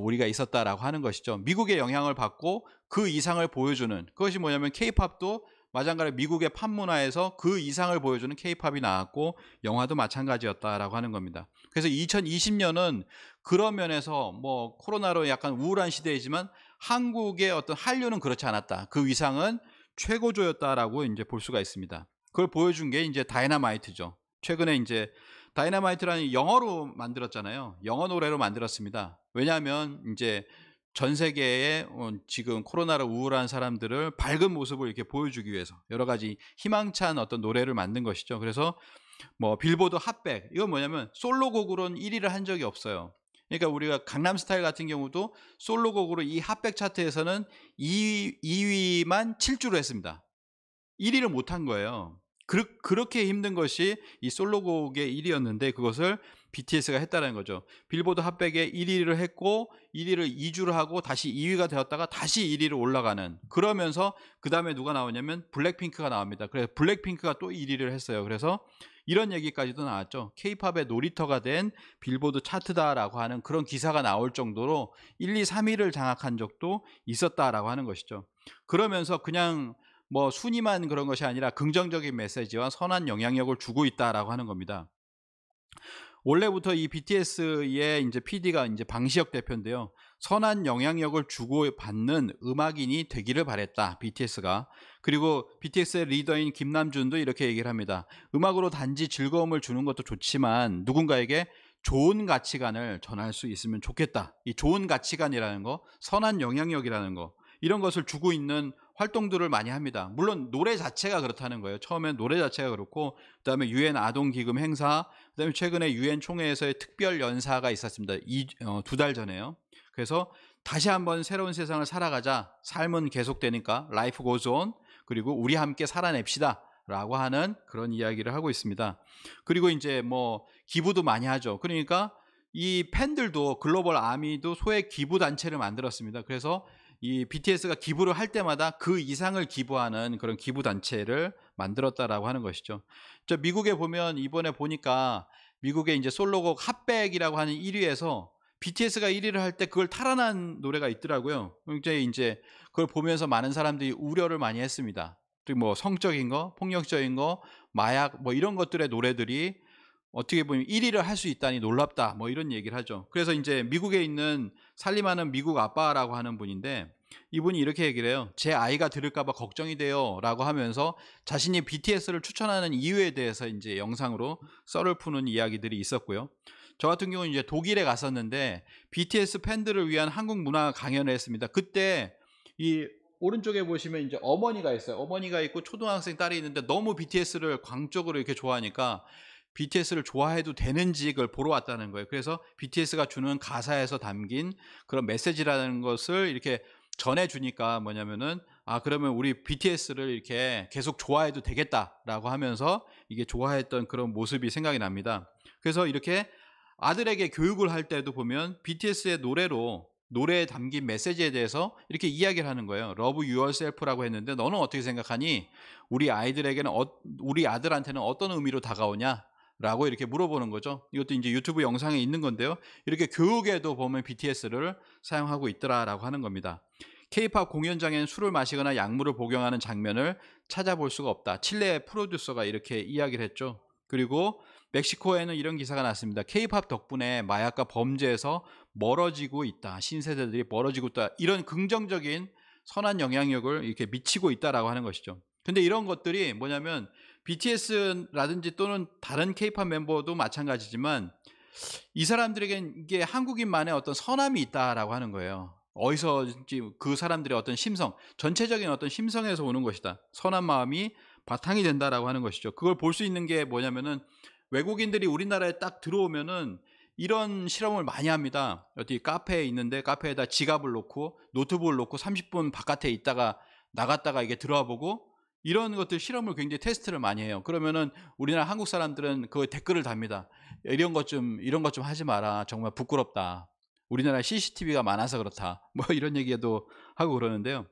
우리가 있었다라고 하는 것이죠. 미국의 영향을 받고 그 이상을 보여주는, 그것이 뭐냐면 K-팝도 마찬가지로 미국의 팝 문화에서 그 이상을 보여주는 케이팝이 나왔고 영화도 마찬가지였다라고 하는 겁니다. 그래서 2020년은 그런 면에서 뭐 코로나로 약간 우울한 시대이지만 한국의 어떤 한류는 그렇지 않았다. 그 위상은 최고조였다라고 이제 볼 수가 있습니다. 그걸 보여준 게 이제 다이너마이트죠. 최근에 이제 다이너마이트라는 영어로 만들었잖아요. 영어 노래로 만들었습니다. 왜냐하면 이제 전 세계에 지금 코로나로 우울한 사람들을 밝은 모습을 이렇게 보여주기 위해서 여러 가지 희망찬 어떤 노래를 만든 것이죠. 그래서 뭐 빌보드 핫백 이건 뭐냐면 솔로곡으로는 1위를 한 적이 없어요. 그러니까 우리가 강남스타일 같은 경우도 솔로곡으로 이 핫백 차트에서는 2위만 7주를 했습니다. 1위를 못한 거예요. 그렇게 힘든 것이 이 솔로곡의 1위였는데 그것을 BTS가 했다는 거죠. 빌보드 핫백에 1위를 했고 1위를 2주를 하고 다시 2위가 되었다가 다시 1위로 올라가는, 그러면서 그 다음에 누가 나오냐면 블랙핑크가 나옵니다. 그래서 블랙핑크가 또 1위를 했어요. 그래서 이런 얘기까지도 나왔죠. K-팝의 놀이터가 된 빌보드 차트다라고 하는 그런 기사가 나올 정도로 1, 2, 3위를 장악한 적도 있었다라고 하는 것이죠. 그러면서 그냥 뭐 순위만 그런 것이 아니라 긍정적인 메시지와 선한 영향력을 주고 있다라고 하는 겁니다. 원래부터 이 BTS의 이제 PD가 이제 방시혁 대표인데요. 선한 영향력을 주고 받는 음악인이 되기를 바랬다, BTS가. 그리고 BTS의 리더인 김남준도 이렇게 얘기를 합니다. 음악으로 단지 즐거움을 주는 것도 좋지만 누군가에게 좋은 가치관을 전할 수 있으면 좋겠다. 이 좋은 가치관이라는 거, 선한 영향력이라는 거, 이런 것을 주고 있는 활동들을 많이 합니다. 물론 노래 자체가 그렇다는 거예요. 처음엔 노래 자체가 그렇고, 그다음에 유엔 아동기금 행사, 그다음에 최근에 유엔 총회에서의 특별 연사가 있었습니다. 2달 전에요. 그래서 다시 한번 새로운 세상을 살아가자. 삶은 계속되니까 life goes on. 그리고 우리 함께 살아냅시다. 라고 하는 그런 이야기를 하고 있습니다. 그리고 이제 뭐 기부도 많이 하죠. 그러니까 이 팬들도 글로벌 아미도 소액 기부 단체를 만들었습니다. 그래서 이 BTS가 기부를 할 때마다 그 이상을 기부하는 그런 기부 단체를 만들었다라고 하는 것이죠. 저 미국에 보면 이번에 보니까 미국의 이제 솔로곡 핫백이라고 하는 1위에서 BTS가 1위를 할 때 그걸 탈환한 노래가 있더라고요. 이제 그걸 보면서 많은 사람들이 우려를 많이 했습니다. 그리고 뭐 성적인 거, 폭력적인 거, 마약 뭐 이런 것들의 노래들이 어떻게 보면 1위를 할 수 있다니 놀랍다, 뭐 이런 얘기를 하죠. 그래서 이제 미국에 있는 살림하는 미국 아빠라고 하는 분인데, 이분이 이렇게 얘기를 해요. 제 아이가 들을까봐 걱정이 돼요 라고 하면서 자신이 BTS를 추천하는 이유에 대해서 이제 영상으로 썰을 푸는 이야기들이 있었고요. 저 같은 경우는 이제 독일에 갔었는데 BTS 팬들을 위한 한국 문화 강연을 했습니다. 그때 이 오른쪽에 보시면 이제 어머니가 있어요. 어머니가 있고 초등학생 딸이 있는데 너무 BTS를 광적으로 이렇게 좋아하니까 BTS를 좋아해도 되는지 그걸 보러 왔다는 거예요. 그래서 BTS가 주는 가사에서 담긴 그런 메시지라는 것을 이렇게 전해주니까 뭐냐면은, 아 그러면 우리 BTS를 이렇게 계속 좋아해도 되겠다라고 하면서 이게 좋아했던 그런 모습이 생각이 납니다. 그래서 이렇게 아들에게 교육을 할 때도 보면 BTS의 노래에 담긴 메시지에 대해서 이렇게 이야기를 하는 거예요. Love yourself라고 했는데 너는 어떻게 생각하니? 우리 아들한테는 어떤 의미로 다가오냐? 라고 이렇게 물어보는 거죠. 이것도 이제 유튜브 영상에 있는 건데요. 이렇게 교육에도 보면 BTS를 사용하고 있더라라고 하는 겁니다. K-팝 공연장엔 술을 마시거나 약물을 복용하는 장면을 찾아볼 수가 없다. 칠레의 프로듀서가 이렇게 이야기를 했죠. 그리고 멕시코에는 이런 기사가 났습니다. K-팝 덕분에 마약과 범죄에서 멀어지고 있다. 신세대들이 멀어지고 있다. 이런 긍정적인 선한 영향력을 이렇게 미치고 있다라고 하는 것이죠. 근데 이런 것들이 뭐냐면 BTS라든지 또는 다른 K-팝 멤버도 마찬가지지만 이 사람들에겐 이게 한국인만의 어떤 선함이 있다라고 하는 거예요. 어디서인지 그 사람들의 어떤 심성, 전체적인 어떤 심성에서 오는 것이다. 선한 마음이 바탕이 된다라고 하는 것이죠. 그걸 볼 수 있는 게 뭐냐면은 외국인들이 우리나라에 딱 들어오면은 이런 실험을 많이 합니다. 어디 카페에 있는데 카페에다 지갑을 놓고 노트북을 놓고 30분 바깥에 있다가 나갔다가 이게 들어와 보고 이런 것들 실험을 굉장히 테스트를 많이 해요. 그러면은 우리나라 한국 사람들은 그 댓글을 답니다. 이런 것 좀 하지 마라. 정말 부끄럽다. 우리나라에 CCTV가 많아서 그렇다. 뭐 이런 얘기도 하고 그러는데요.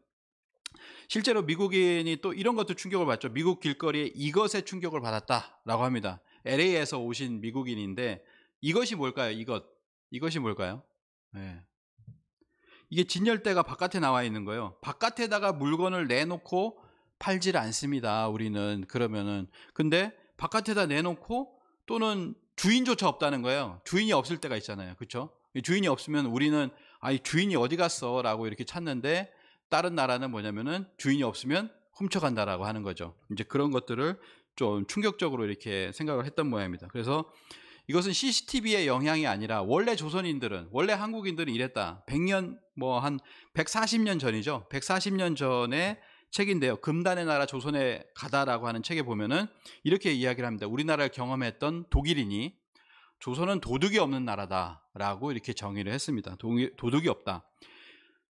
실제로 미국인이 또 이런 것도 충격을 받죠. 미국 길거리에 이것에 충격을 받았다라고 합니다. LA에서 오신 미국인인데 이것이 뭘까요? 이것이 뭘까요? 네. 이게 진열대가 바깥에 나와 있는 거예요. 바깥에다가 물건을 내놓고 팔질 않습니다. 우리는 그러면은. 근데 바깥에다 내놓고 또는 주인조차 없다는 거예요. 주인이 없을 때가 있잖아요. 그렇죠? 주인이 없으면 우리는 아이 주인이 어디 갔어라고 이렇게 찾는데 다른 나라는 뭐냐면은 주인이 없으면 훔쳐간다라고 하는 거죠. 이제 그런 것들을 좀 충격적으로 이렇게 생각을 했던 모양입니다. 그래서 이것은 CCTV의 영향이 아니라 원래 조선인들은 원래 한국인들은 이랬다. 100년 뭐 한 140년 전이죠. 140년 전에 책인데요. 금단의 나라 조선에 가다라고 하는 책에 보면은 이렇게 이야기를 합니다. 우리나라를 경험했던 독일인이 조선은 도둑이 없는 나라다라고 이렇게 정의를 했습니다. 도둑이 없다.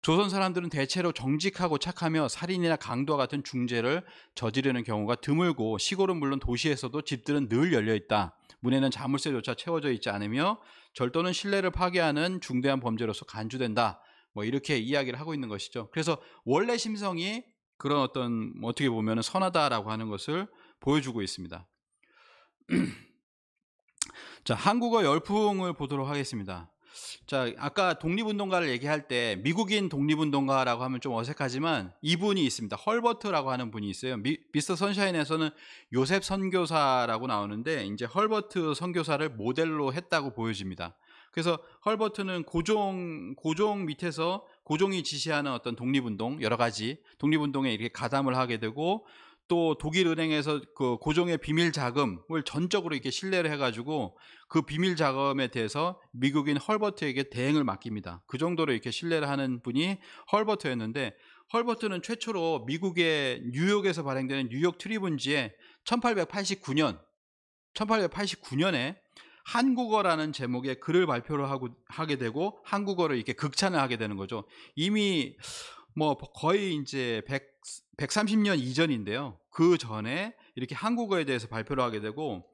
조선 사람들은 대체로 정직하고 착하며 살인이나 강도와 같은 중죄를 저지르는 경우가 드물고 시골은 물론 도시에서도 집들은 늘 열려 있다. 문에는 자물쇠조차 채워져 있지 않으며 절도는 신뢰를 파괴하는 중대한 범죄로서 간주된다. 뭐 이렇게 이야기를 하고 있는 것이죠. 그래서 원래 심성이 그런 어떤 어떻게 보면 선하다라고 하는 것을 보여주고 있습니다. 자, 한국어 열풍을 보도록 하겠습니다. 자, 아까 독립운동가를 얘기할 때 미국인 독립운동가라고 하면 좀 어색하지만 이분이 있습니다. 헐버트라고 하는 분이 있어요. 미스터 선샤인에서는 요셉 선교사라고 나오는데 이제 헐버트 선교사를 모델로 했다고 보여집니다. 그래서 헐버트는 고종 밑에서 고종이 지시하는 어떤 독립운동 여러 가지 독립운동에 이렇게 가담을 하게 되고 또 독일 은행에서 그 고종의 비밀 자금을 전적으로 이렇게 신뢰를 해가지고 그 비밀 자금에 대해서 미국인 헐버트에게 대행을 맡깁니다. 그 정도로 이렇게 신뢰를 하는 분이 헐버트였는데 헐버트는 최초로 미국의 뉴욕에서 발행되는 뉴욕 트리뷴지에 1889년에 한국어라는 제목의 글을 발표를 하게 되고 한국어를 이렇게 극찬을 하게 되는 거죠. 이미 뭐 거의 이제 130년 이전인데요. 그 전에 이렇게 한국어에 대해서 발표를 하게 되고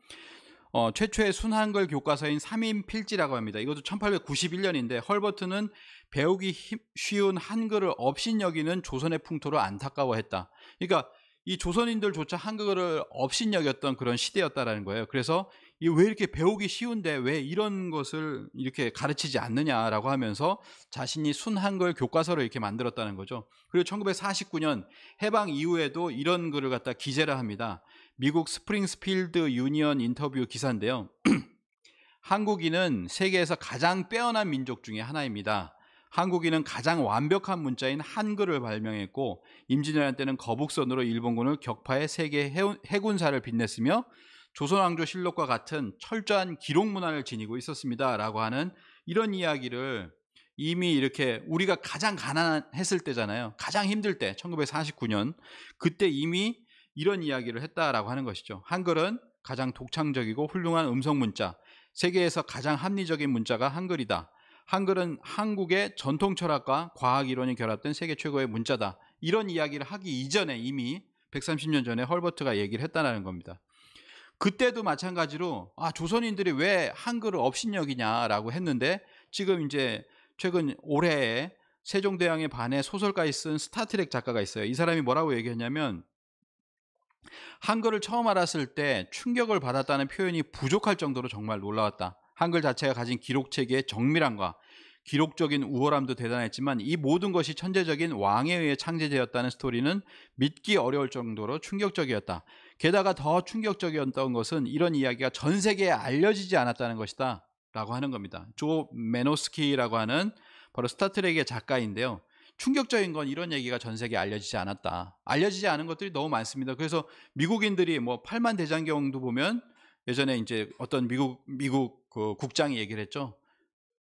최초의 순한글 교과서인 3인 필지라고 합니다. 이것도 1891년인데 헐버트는 배우기 쉬운 한글을 업신여기는 조선의 풍토를 안타까워했다. 그러니까 이 조선인들조차 한글을 업신여겼던 그런 시대였다라는 거예요. 그래서 왜 이렇게 배우기 쉬운데 왜 이런 것을 이렇게 가르치지 않느냐라고 하면서 자신이 순한글 교과서를 이렇게 만들었다는 거죠. 그리고 1949년 해방 이후에도 이런 글을 갖다 기재를 합니다. 미국 스프링스필드 유니언 인터뷰 기사인데요. 한국인은 세계에서 가장 빼어난 민족 중에 하나입니다. 한국인은 가장 완벽한 문자인 한글을 발명했고 임진왜란 때는 거북선으로 일본군을 격파해 세계 해군사를 빛냈으며 조선왕조실록과 같은 철저한 기록 문화를 지니고 있었습니다. 라고 하는 이런 이야기를 이미 이렇게 우리가 가장 가난했을 때잖아요. 가장 힘들 때 1949년 그때 이미 이런 이야기를 했다라고 하는 것이죠. 한글은 가장 독창적이고 훌륭한 음성 문자, 세계에서 가장 합리적인 문자가 한글이다. 한글은 한국의 전통 철학과 과학 이론이 결합된 세계 최고의 문자다. 이런 이야기를 하기 이전에 이미 130년 전에 헐버트가 얘기를 했다는 겁니다. 그때도 마찬가지로 조선인들이 왜 한글을 업신여기냐라고 했는데 지금 이제 최근 올해에 세종대왕의 반에 소설까지 쓴 스타트렉 작가가 있어요. 이 사람이 뭐라고 얘기했냐면 한글을 처음 알았을 때 충격을 받았다는 표현이 부족할 정도로 정말 놀라웠다. 한글 자체가 가진 기록체계의 정밀함과 기록적인 우월함도 대단했지만 이 모든 것이 천재적인 왕에 의해 창제되었다는 스토리는 믿기 어려울 정도로 충격적이었다. 게다가 더 충격적이었던 것은 이런 이야기가 전 세계에 알려지지 않았다는 것이다 라고 하는 겁니다. 조 메노스키라고 하는 바로 스타트렉의 작가인데요. 충격적인 건 이런 얘기가 전 세계에 알려지지 않았다. 알려지지 않은 것들이 너무 많습니다. 그래서 미국인들이 뭐 8만 대장경도 보면 예전에 이제 어떤 미국 그 국장이 얘기를 했죠.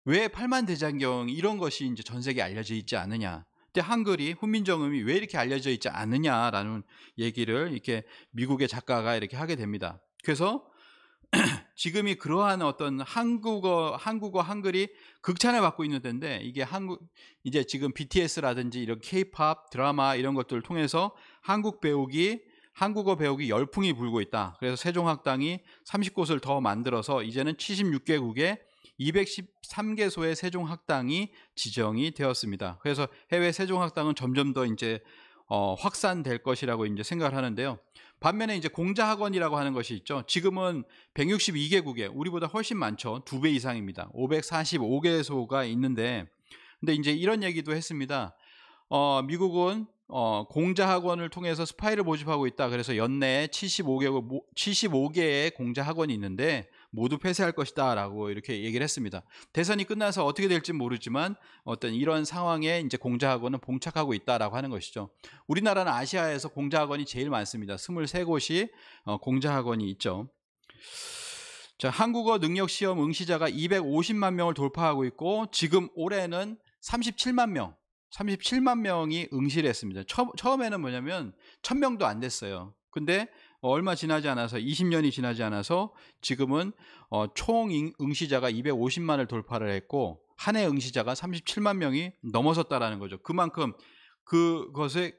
왜 8만 대장경 이런 것이 이제 전 세계에 알려져 있지 않느냐. 근데 한글이 훈민정음이 왜 이렇게 알려져 있지 않느냐라는 얘기를 이렇게 미국의 작가가 이렇게 하게 됩니다. 그래서 지금이 그러한 어떤 한국어 한글이 극찬을 받고 있는 데인데 이게 이제 지금 BTS라든지 이런 K-팝 드라마 이런 것들을 통해서 한국어 배우기 열풍이 불고 있다. 그래서 세종학당이 30곳을 더 만들어서 이제는 76개국에 213개소의 세종학당이 지정이 되었습니다. 그래서 해외 세종학당은 점점 더 이제 확산될 것이라고 이제 생각을 하는데요. 반면에 이제 공자학원이라고 하는 것이 있죠. 지금은 162개국에 우리보다 훨씬 많죠. 2배 이상입니다. 545개소가 있는데, 근데 이제 이런 얘기도 했습니다. 미국은 공자학원을 통해서 스파이를 모집하고 있다. 그래서 연내에 75개의 공자학원이 있는데 모두 폐쇄할 것이다 라고 이렇게 얘기를 했습니다. 대선이 끝나서 어떻게 될지 모르지만 어떤 이런 상황에 이제 공자학원은 봉착하고 있다라고 하는 것이죠. 우리나라는 아시아에서 공자학원이 제일 많습니다. 23곳이 공자학원이 있죠. 자, 한국어 능력 시험 응시자가 250만 명을 돌파하고 있고 지금 올해는 37만 명이 응시를 했습니다. 처음에는 뭐냐면 1000명도 안 됐어요. 근데 얼마 지나지 않아서 20년이 지나지 않아서 지금은 총 응시자가 250만을 돌파를 했고 한 해 응시자가 37만 명이 넘어섰다라는 거죠. 그만큼 그것에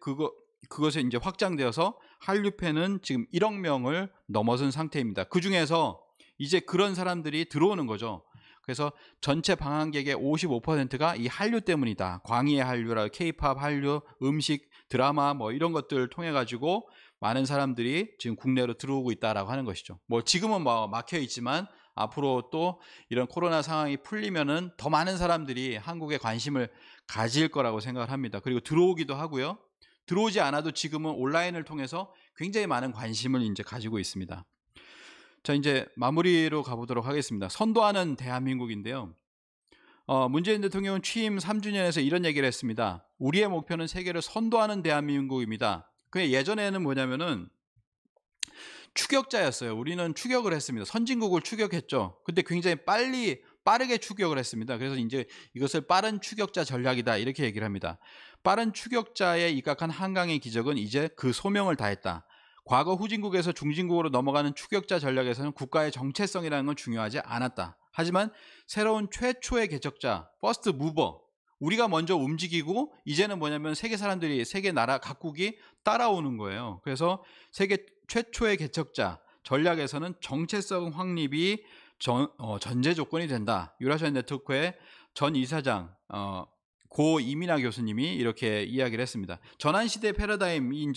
이제 확장되어서 한류팬은 지금 1억 명을 넘어선 상태입니다. 그 중에서 이제 그런 사람들이 들어오는 거죠. 그래서 전체 방한객의 55%가 이 한류 때문이다. 광희의 한류라, K-팝 한류, 음식, 드라마 뭐 이런 것들을 통해 가지고 많은 사람들이 지금 국내로 들어오고 있다라고 하는 것이죠. 뭐 지금은 뭐 막혀 있지만 앞으로 또 이런 코로나 상황이 풀리면은 더 많은 사람들이 한국에 관심을 가질 거라고 생각을 합니다. 그리고 들어오기도 하고요. 들어오지 않아도 지금은 온라인을 통해서 굉장히 많은 관심을 이제 가지고 있습니다. 자, 이제 마무리로 가보도록 하겠습니다. 선도하는 대한민국인데요. 문재인 대통령은 취임 3주년에서 이런 얘기를 했습니다. 우리의 목표는 세계를 선도하는 대한민국입니다. 그 예전에는 뭐냐면은 추격자였어요. 우리는 추격을 했습니다. 선진국을 추격했죠. 근데 굉장히 빠르게 추격을 했습니다. 그래서 이제 이것을 빠른 추격자 전략이다 이렇게 얘기를 합니다. 빠른 추격자에 입각한 한강의 기적은 이제 그 소명을 다했다. 과거 후진국에서 중진국으로 넘어가는 추격자 전략에서는 국가의 정체성이라는 건 중요하지 않았다. 하지만 새로운 최초의 개척자, 퍼스트 무버, 우리가 먼저 움직이고 이제는 뭐냐면 세계 사람들이, 세계 나라 각국이 따라오는 거예요. 그래서 세계 최초의 개척자 전략에서는 정체성 확립이 전제 조건이 된다. 유라시안 네트워크의 전 이사장 고 이민아 교수님이 이렇게 이야기를 했습니다. 전환시대 패러다임이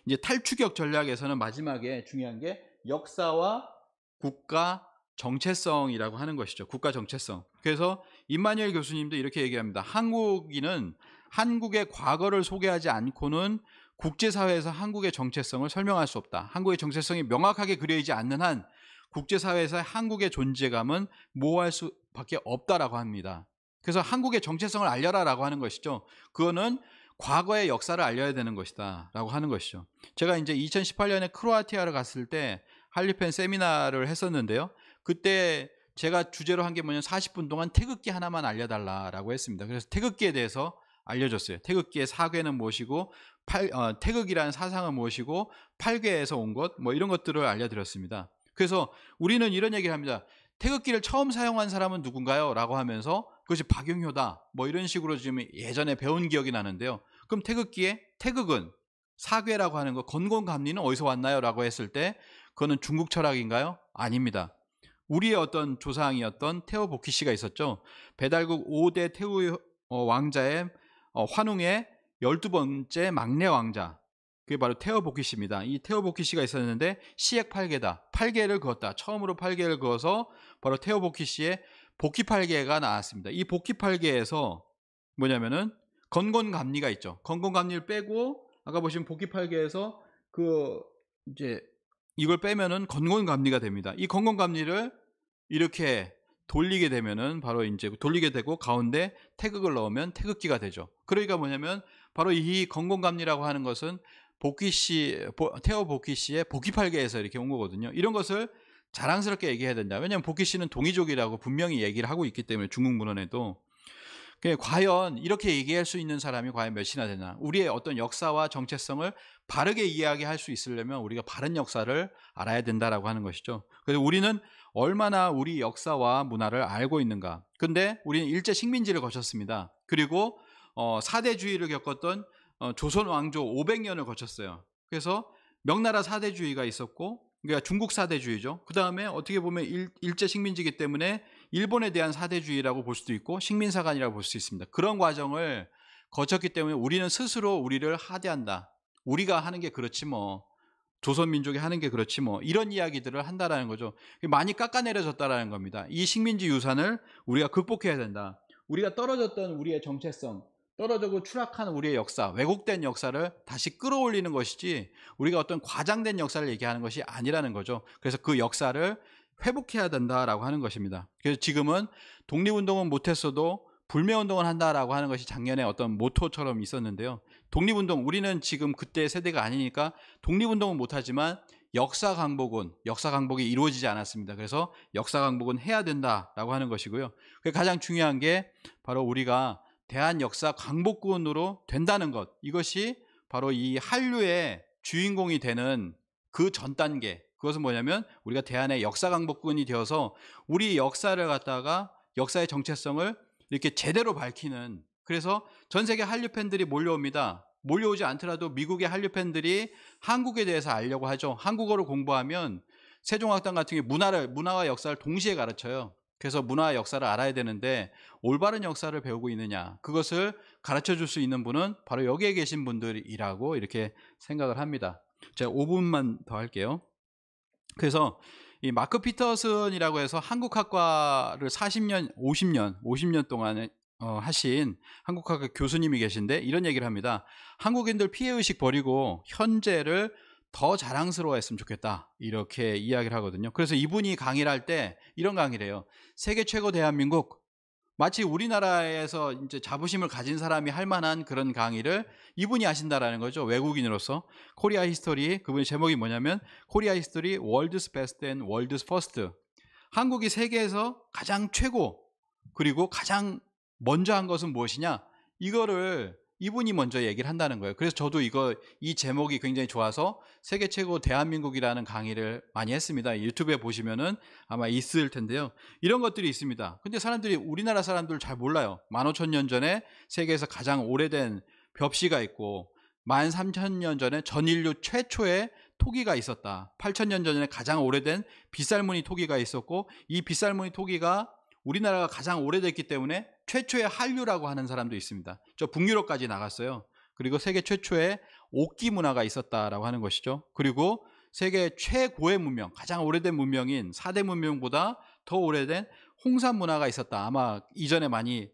이제 탈추격 전략에서는 마지막에 중요한 게 역사와 국가 정체성이라고 하는 것이죠. 국가 정체성. 그래서 임마누엘 교수님도 이렇게 얘기합니다. 한국인은 한국의 과거를 소개하지 않고는 국제사회에서 한국의 정체성을 설명할 수 없다. 한국의 정체성이 명확하게 그려지지 않는 한 국제사회에서 한국의 존재감은 모호할 수밖에 없다라고 합니다. 그래서 한국의 정체성을 알려라라고 하는 것이죠. 그거는 과거의 역사를 알려야 되는 것이다 라고 하는 것이죠. 제가 이제 2018년에 크로아티아를 갔을 때 한류팬 세미나를 했었는데요. 그때 제가 주제로 한 게 뭐냐면 40분 동안 태극기 하나만 알려달라라고 했습니다. 그래서 태극기에 대해서 알려줬어요. 태극기의 사괴는 무엇이고 태극이라는 사상은 무엇이고 8괴에서 온 것 뭐 이런 것들을 알려드렸습니다. 그래서 우리는 이런 얘기를 합니다. 태극기를 처음 사용한 사람은 누군가요? 라고 하면서 그것이 박용효다 뭐 이런 식으로 지금 예전에 배운 기억이 나는데요. 그럼 태극은 사괴라고 하는 거, 건곤감리는 어디서 왔나요? 라고 했을 때 그거는 중국 철학인가요? 아닙니다. 우리의 어떤 조상이었던 태오보키 씨가 있었죠. 배달국 5대 태우 왕자의 환웅의 12번째 막내 왕자, 그게 바로 태오보키 씨입니다. 이 태오보키 씨가 있었는데 시액 8개다. 8개를 그었다. 처음으로 8개를 그어서 바로 태오보키 씨의 복희 8개가 나왔습니다. 이 복희 8개에서 뭐냐면은 건곤감리가 있죠. 건곤감리를 빼고 아까 보시면 복희 8개에서 이제 이걸 빼면은 건곤감리가 됩니다. 이 건곤감리를 이렇게 돌리게 되면은 바로 이제 돌리게 되고 가운데 태극을 넣으면 태극기가 되죠. 그러니까 뭐냐면 바로 이 건곤감리라고 하는 것은 태오 복희 씨의 복희 8개에서 이렇게 온 거거든요. 이런 것을 자랑스럽게 얘기해야 된다. 왜냐하면 복희 씨는 동이족이라고 분명히 얘기를 하고 있기 때문에 중국 문헌에도. 과연 이렇게 얘기할 수 있는 사람이 과연 몇이나 되나. 우리의 어떤 역사와 정체성을 바르게 이야기할 수 있으려면 우리가 바른 역사를 알아야 된다라고 하는 것이죠. 그래서 우리는 얼마나 우리 역사와 문화를 알고 있는가. 근데 우리는 일제 식민지를 거쳤습니다. 그리고 사대주의를 겪었던 조선 왕조 500년을 거쳤어요. 그래서 명나라 사대주의가 있었고, 그러니까 중국 사대주의죠. 그 다음에 어떻게 보면 일제 식민지이기 때문에 일본에 대한 사대주의라고 볼 수도 있고 식민사관이라고 볼 수 있습니다. 그런 과정을 거쳤기 때문에 우리는 스스로 우리를 하대한다. 우리가 하는 게 그렇지 뭐, 조선민족이 하는 게 그렇지 뭐, 이런 이야기들을 한다라는 거죠. 많이 깎아내려졌다라는 겁니다. 이 식민지 유산을 우리가 극복해야 된다. 우리가 떨어졌던 우리의 정체성, 떨어지고 추락한 우리의 역사, 왜곡된 역사를 다시 끌어올리는 것이지 우리가 어떤 과장된 역사를 얘기하는 것이 아니라는 거죠. 그래서 그 역사를 회복해야 된다라고 하는 것입니다. 그래서 지금은 독립운동은 못했어도 불매운동을 한다라고 하는 것이 작년에 어떤 모토처럼 있었는데요. 독립운동, 우리는 지금 그때 세대가 아니니까 독립운동은 못하지만 역사 강복이 이루어지지 않았습니다. 그래서 역사 강복은 해야 된다라고 하는 것이고요. 가장 중요한 게 바로 우리가 대한 역사 강복군으로 된다는 것, 이것이 바로 이 한류의 주인공이 되는 그 전 단계, 그것은 뭐냐면 우리가 대한의 역사 강복군이 되어서 우리 역사를 갖다가 역사의 정체성을 이렇게 제대로 밝히는, 그래서 전 세계 한류 팬들이 몰려옵니다. 몰려오지 않더라도 미국의 한류 팬들이 한국에 대해서 알려고 하죠. 한국어를 공부하면 세종학당 같은 게 문화와 역사를 동시에 가르쳐요. 그래서 문화와 역사를 알아야 되는데 올바른 역사를 배우고 있느냐, 그것을 가르쳐 줄 수 있는 분은 바로 여기에 계신 분들이라고 이렇게 생각을 합니다. 제가 5분만 더 할게요. 그래서 이 마크 피터슨이라고 해서 한국학과를 40년, 50년 동안 하신 한국학과 교수님이 계신데 이런 얘기를 합니다. 한국인들 피해의식 버리고 현재를 더 자랑스러워했으면 좋겠다, 이렇게 이야기를 하거든요. 그래서 이분이 강의를 할 때 이런 강의를 해요. 세계 최고 대한민국, 마치 우리나라에서 이제 자부심을 가진 사람이 할 만한 그런 강의를 이분이 하신다라는 거죠. 외국인으로서. 코리아 히스토리, 그분의 제목이 뭐냐면 코리아 히스토리 월드스 베스트 앤 월드스 퍼스트. 한국이 세계에서 가장 최고 그리고 가장 먼저 한 것은 무엇이냐, 이거를 이분이 먼저 얘기를 한다는 거예요. 그래서 저도 이 제목이 굉장히 좋아서 세계 최고 대한민국이라는 강의를 많이 했습니다. 유튜브에 보시면은 아마 있을 텐데요. 이런 것들이 있습니다. 근데 사람들이, 우리나라 사람들 잘 몰라요. 15,000년 전에 세계에서 가장 오래된 벽시가 있고 13,000년 전에 전인류 최초의 토기가 있었다. 8,000년 전에 가장 오래된 빗살무늬 토기가 있었고, 이 빗살무늬 토기가 우리나라가 가장 오래됐기 때문에 최초의 한류라고 하는 사람도 있습니다. 저 북유럽까지 나갔어요. 그리고 세계 최초의 옥기 문화가 있었다라고 하는 것이죠. 그리고 세계 최고의 문명, 가장 오래된 문명인 4대 문명보다 더 오래된 홍산 문화가 있었다. 아마 이전에 많이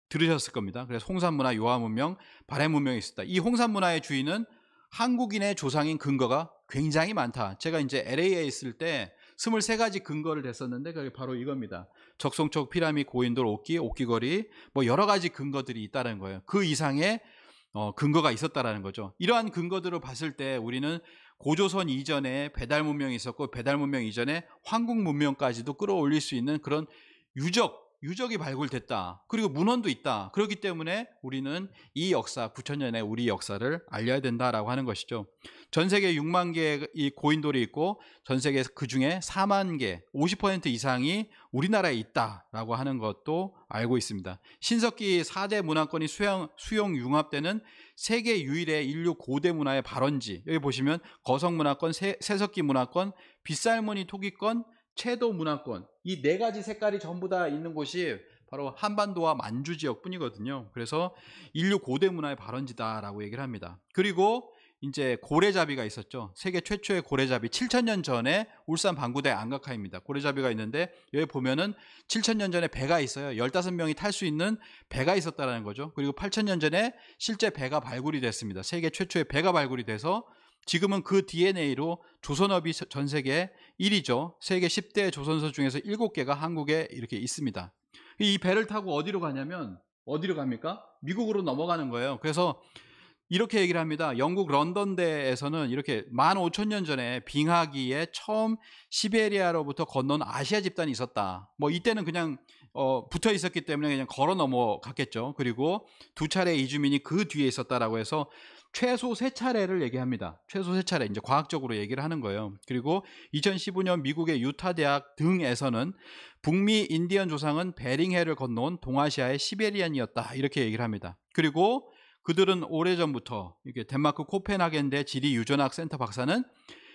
들으셨을 겁니다. 그래서 홍산 문화, 요하 문명, 바레 문명이 있었다. 이 홍산 문화의 주인은 한국인의 조상인 근거가 굉장히 많다. 제가 이제 LA에 있을 때 23가지 근거를 댔었는데 그게 바로 이겁니다. 적송척, 피라미드, 고인돌, 옥기거리, 뭐 여러 가지 근거들이 있다는 거예요. 그 이상의 근거가 있었다라는 거죠. 이러한 근거들을 봤을 때 우리는 고조선 이전에 배달 문명이 있었고, 배달 문명 이전에 황국 문명까지도 끌어올릴 수 있는 그런 유적이 발굴됐다. 그리고 문헌도 있다. 그렇기 때문에 우리는 이 역사, 9,000년의 우리 역사를 알려야 된다라고 하는 것이죠. 전 세계 6만 개의 이 고인돌이 있고 전 세계 그 중에 4만 개, 50% 이상이 우리나라에 있다라고 하는 것도 알고 있습니다. 신석기 4대 문화권이 수용 융합되는 세계 유일의 인류 고대 문화의 발원지. 여기 보시면 거성 문화권, 세석기 문화권, 빗살무늬 토기권, 채도 문화권, 이 4가지 색깔이 전부 다 있는 곳이 바로 한반도와 만주 지역 뿐이거든요. 그래서 인류 고대 문화의 발원지다라고 얘기를 합니다. 그리고 이제 고래잡이가 있었죠. 세계 최초의 고래잡이, 7,000년 전에 울산 방구대 안각하입니다. 고래잡이가 있는데 여기 보면은 7,000년 전에 배가 있어요. 15명이 탈 수 있는 배가 있었다는 거죠. 그리고 8,000년 전에 실제 배가 발굴이 됐습니다. 세계 최초의 배가 발굴이 돼서 지금은 그 DNA로 조선업이 전 세계 1위죠. 세계 10대 조선소 중에서 7개가 한국에 이렇게 있습니다. 이 배를 타고 어디로 가냐면, 어디로 갑니까? 미국으로 넘어가는 거예요. 그래서 이렇게 얘기를 합니다. 영국 런던대에서는 이렇게 15,000년 전에 빙하기에 처음 시베리아로부터 건너온 아시아 집단이 있었다. 뭐 이때는 그냥 붙어 있었기 때문에 그냥 걸어 넘어갔겠죠. 그리고 2차례 이주민이 그 뒤에 있었다라고 해서 최소 3차례를 얘기합니다. 최소 3차례, 이제 과학적으로 얘기를 하는 거예요. 그리고 2015년 미국의 유타 대학 등에서는 북미 인디언 조상은 베링해를 건너온 동아시아의 시베리안이었다, 이렇게 얘기를 합니다. 그리고 그들은 오래전부터, 이게 덴마크 코펜하겐대 지리 유전학 센터 박사는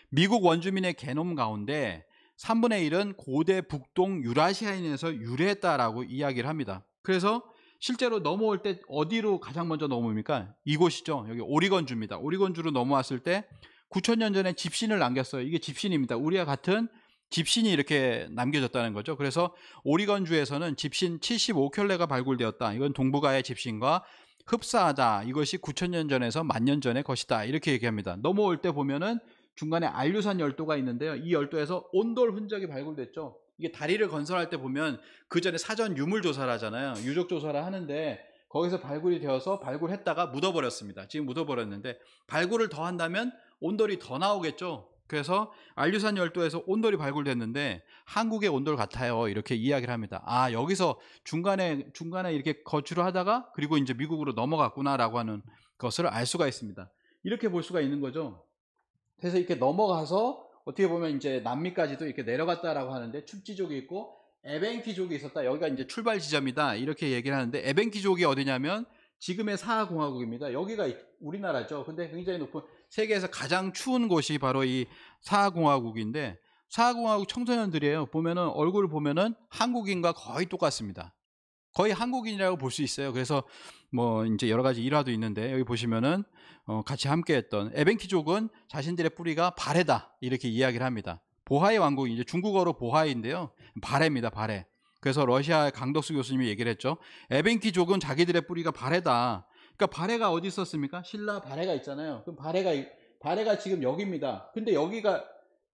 미국 원주민의 게놈 가운데 3분의 1은 고대 북동 유라시아인에서 유래했다라고 이야기를 합니다. 그래서 실제로 넘어올 때 어디로 가장 먼저 넘어옵니까? 이곳이죠. 여기 오리건주입니다. 오리건주로 넘어왔을 때 9,000년 전에 집신을 남겼어요. 이게 집신입니다. 우리와 같은 집신이 이렇게 남겨졌다는 거죠. 그래서 오리건주에서는 집신 75켤레가 발굴되었다. 이건 동북아의 집신과 흡사하다. 이것이 9,000년 전에서 10,000년 전의 것이다. 이렇게 얘기합니다. 넘어올 때 보면은 중간에 알류산 열도가 있는데요. 이 열도에서 온돌 흔적이 발굴됐죠. 이게 다리를 건설할 때 보면 그 전에 사전 유물 조사를 하잖아요. 유적 조사를 하는데 거기서 발굴이 되어서 발굴했다가 묻어버렸습니다. 지금 묻어버렸는데 발굴을 더 한다면 온돌이 더 나오겠죠. 그래서 알류산 열도에서 온돌이 발굴됐는데 한국의 온돌 같아요. 이렇게 이야기를 합니다. 아, 여기서 중간에 이렇게 거주를 하다가 그리고 이제 미국으로 넘어갔구나라고 하는 것을 알 수가 있습니다. 이렇게 볼 수가 있는 거죠. 그래서 이렇게 넘어가서 어떻게 보면 이제 남미까지도 이렇게 내려갔다라고 하는데 춥지족이 있고 에벤키족이 있었다. 여기가 이제 출발 지점이다. 이렇게 얘기를 하는데 에벤키족이 어디냐면 지금의 사하공화국입니다. 여기가 우리나라죠. 근데 굉장히 높은 세계에서 가장 추운 곳이 바로 이 사하공화국인데 사하공화국 청소년들이에요. 보면은 얼굴을 보면은 한국인과 거의 똑같습니다. 거의 한국인이라고 볼 수 있어요. 그래서 뭐 이제 여러 가지 일화도 있는데 여기 보시면은 같이 함께했던 에벤키족은 자신들의 뿌리가 바레다 이렇게 이야기를 합니다. 보하이 왕국이 이제 중국어로 보하이인데요. 바레입니다. 바레. 그래서 러시아의 강덕수 교수님이 얘기를 했죠. 에벤키족은 자기들의 뿌리가 바레다. 그러니까 바레가 어디 있었습니까? 신라 바레가 있잖아요. 그럼 바레가 지금 여기입니다. 근데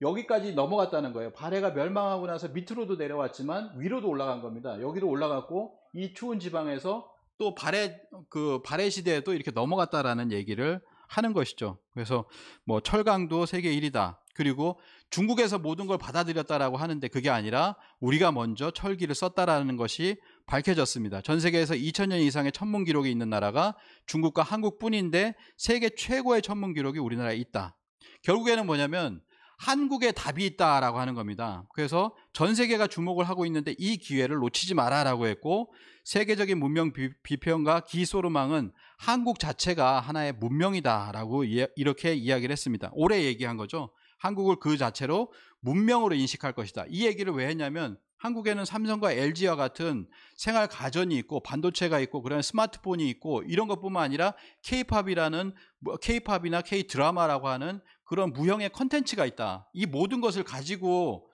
여기까지 넘어갔다는 거예요. 바레가 멸망하고 나서 밑으로도 내려왔지만 위로도 올라간 겁니다. 여기로 올라갔고 이 추운 지방에서 또 바레 시대에도 이렇게 넘어갔다라는 얘기를 하는 것이죠. 그래서 뭐 철강도 세계 1위다. 그리고 중국에서 모든 걸 받아들였다라고 하는데 그게 아니라 우리가 먼저 철기를 썼다라는 것이 밝혀졌습니다. 전 세계에서 2000년 이상의 천문 기록이 있는 나라가 중국과 한국뿐인데 세계 최고의 천문 기록이 우리나라에 있다. 결국에는 뭐냐면 한국에 답이 있다라고 하는 겁니다. 그래서 전 세계가 주목을 하고 있는데 이 기회를 놓치지 마라라고 했고 세계적인 문명 비평가 기소르망은 한국 자체가 하나의 문명이다라고 이렇게 이야기를 했습니다. 올해 얘기한 거죠. 한국을 그 자체로 문명으로 인식할 것이다. 이 얘기를 왜 했냐면 한국에는 삼성과 LG와 같은 생활 가전이 있고 반도체가 있고 그런 스마트폰이 있고 이런 것뿐만 아니라 K-팝이나 K-드라마라고 하는 그런 무형의 컨텐츠가 있다. 이 모든 것을 가지고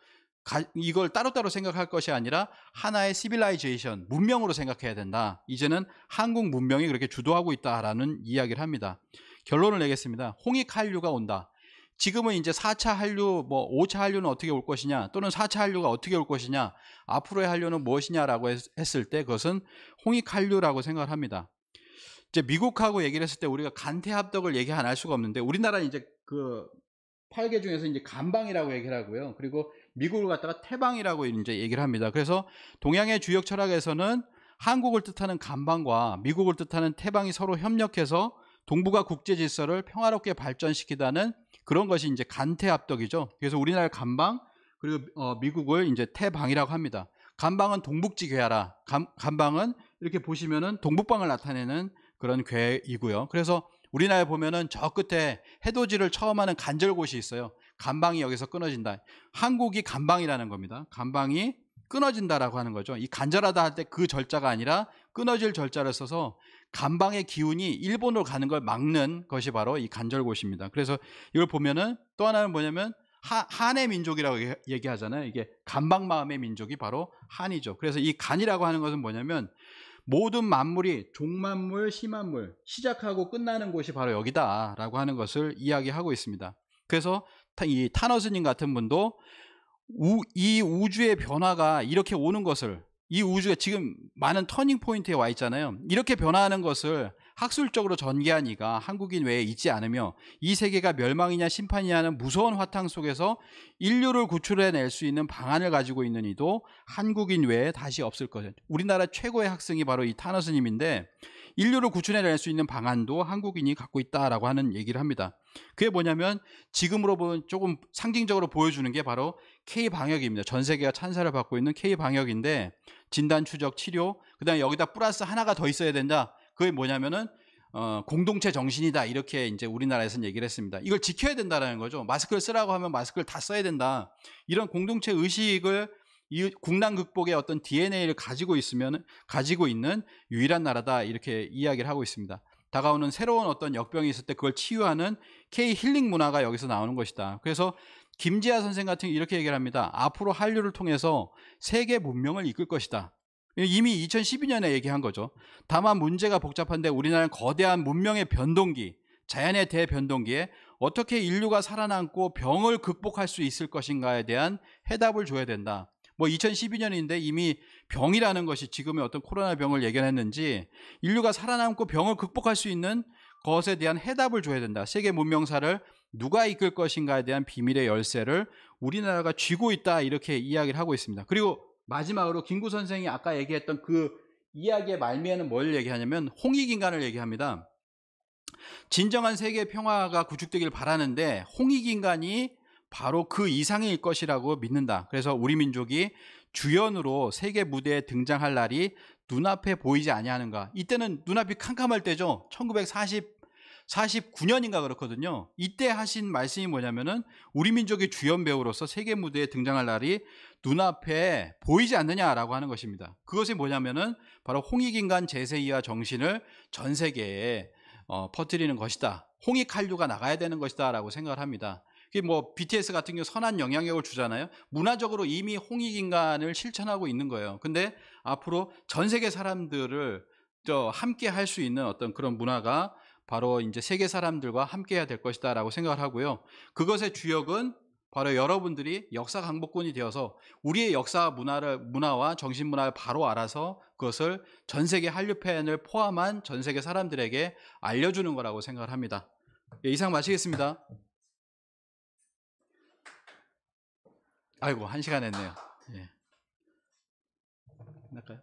이걸 따로따로 생각할 것이 아니라 하나의 시빌라이제이션, 문명으로 생각해야 된다. 이제는 한국 문명이 그렇게 주도하고 있다라는 이야기를 합니다. 결론을 내겠습니다. 홍익 한류가 온다. 지금은 이제 4차 한류, 5차 한류는 어떻게 올 것이냐, 또는 4차 한류가 어떻게 올 것이냐, 앞으로의 한류는 무엇이냐라고 했을 때 그것은 홍익 한류라고 생각을 합니다. 이제 미국하고 얘기를 했을 때 우리가 간태 합덕을 얘기 안 할 수가 없는데 우리나라는 이제 그 8개 중에서 이제 간방이라고 얘기를 하고요. 그리고 미국을 갖다가 태방이라고 이제 얘기를 합니다. 그래서 동양의 주역 철학에서는 한국을 뜻하는 간방과 미국을 뜻하는 태방이 서로 협력해서 동북아 국제 질서를 평화롭게 발전시키다는 그런 것이 이제 간태합덕이죠. 그래서 우리나라 간방 그리고 미국을 이제 태방이라고 합니다. 간방은 동북지 괴하라. 간방은 이렇게 보시면은 동북방을 나타내는 그런 괴이고요. 그래서 우리나라에 보면은 저 끝에 해돋이를 처음 하는 간절곶이 있어요. 간방이 여기서 끊어진다. 한국이 간방이라는 겁니다. 간방이 끊어진다라고 하는 거죠. 이 간절하다 할 때 그 절자가 아니라 끊어질 절자를 써서 간방의 기운이 일본으로 가는 걸 막는 것이 바로 이 간절곶입니다. 그래서 이걸 보면은 또 하나는 뭐냐면 한의 민족이라고 얘기하잖아요. 이게 간방 마음의 민족이 바로 한이죠. 그래서 이 간이라고 하는 것은 뭐냐면 모든 만물이 종만물, 시만물, 시작하고 끝나는 곳이 바로 여기다라고 하는 것을 이야기하고 있습니다. 그래서 이 타너스님 같은 분도 이 우주의 변화가 이렇게 오는 것을 이 우주가 지금 많은 터닝 포인트에 와 있잖아요. 이렇게 변화하는 것을 학술적으로 전개한 이가 한국인 외에 있지 않으며 이 세계가 멸망이냐 심판이냐는 무서운 화탕 속에서 인류를 구출해낼 수 있는 방안을 가지고 있는 이도 한국인 외에 다시 없을 것이에요. 우리나라 최고의 학생이 바로 이 타너스님인데 인류를 구출해낼 수 있는 방안도 한국인이 갖고 있다라고 하는 얘기를 합니다. 그게 뭐냐면 지금으로 보면 조금 상징적으로 보여주는 게 바로 K-방역입니다. 전 세계가 찬사를 받고 있는 K-방역인데 진단, 추적, 치료, 그 다음에 여기다 플러스 하나가 더 있어야 된다. 그게 뭐냐면은 공동체 정신이다. 이렇게 이제 우리나라에서는 얘기를 했습니다. 이걸 지켜야 된다는 거죠. 마스크를 쓰라고 하면 마스크를 다 써야 된다. 이런 공동체 의식을 이 국난 극복의 어떤 DNA를 가지고 있는 유일한 나라다. 이렇게 이야기를 하고 있습니다. 다가오는 새로운 어떤 역병이 있을 때 그걸 치유하는 K 힐링 문화가 여기서 나오는 것이다. 그래서 김지하 선생 같은 이렇게 얘기를 합니다. 앞으로 한류를 통해서 세계 문명을 이끌 것이다. 이미 2012년에 얘기한 거죠. 다만 문제가 복잡한데 우리나라는 거대한 문명의 변동기, 자연의 대변동기에 어떻게 인류가 살아남고 병을 극복할 수 있을 것인가에 대한 해답을 줘야 된다. 뭐 2012년인데 이미 병이라는 것이 지금의 어떤 코로나 병을 예견했는지 인류가 살아남고 병을 극복할 수 있는 것에 대한 해답을 줘야 된다. 세계 문명사를 누가 이끌 것인가에 대한 비밀의 열쇠를 우리나라가 쥐고 있다, 이렇게 이야기를 하고 있습니다. 그리고 마지막으로 김구 선생이 아까 얘기했던 그 이야기의 말미에는 뭘 얘기하냐면 홍익인간을 얘기합니다. 진정한 세계 평화가 구축되길 바라는데 홍익인간이 바로 그 이상일 것이라고 믿는다. 그래서 우리 민족이 주연으로 세계 무대에 등장할 날이 눈앞에 보이지 아니하는가. 이때는 눈앞이 캄캄할 때죠. 1949년인가 그렇거든요. 이때 하신 말씀이 뭐냐면은 우리 민족의 주연 배우로서 세계 무대에 등장할 날이 눈앞에 보이지 않느냐라고 하는 것입니다. 그것이 뭐냐면은 바로 홍익인간 제세이와 정신을 전 세계에 퍼뜨리는 것이다. 홍익 한류가 나가야 되는 것이다 라고 생각을 합니다. 뭐 BTS 같은 경우 선한 영향력을 주잖아요. 문화적으로 이미 홍익인간을 실천하고 있는 거예요. 근데 앞으로 전 세계 사람들을 함께 할 수 있는 어떤 그런 문화가 바로 이제 세계 사람들과 함께 해야 될 것이다 라고 생각을 하고요. 그것의 주역은 바로 여러분들이 역사 강복군이 되어서 우리의 역사 문화와 정신문화를 바로 알아서 그것을 전 세계 한류팬을 포함한 전 세계 사람들에게 알려주는 거라고 생각을 합니다. 예, 이상 마치겠습니다. 아이고, 1시간 했네요. 예. 할까요?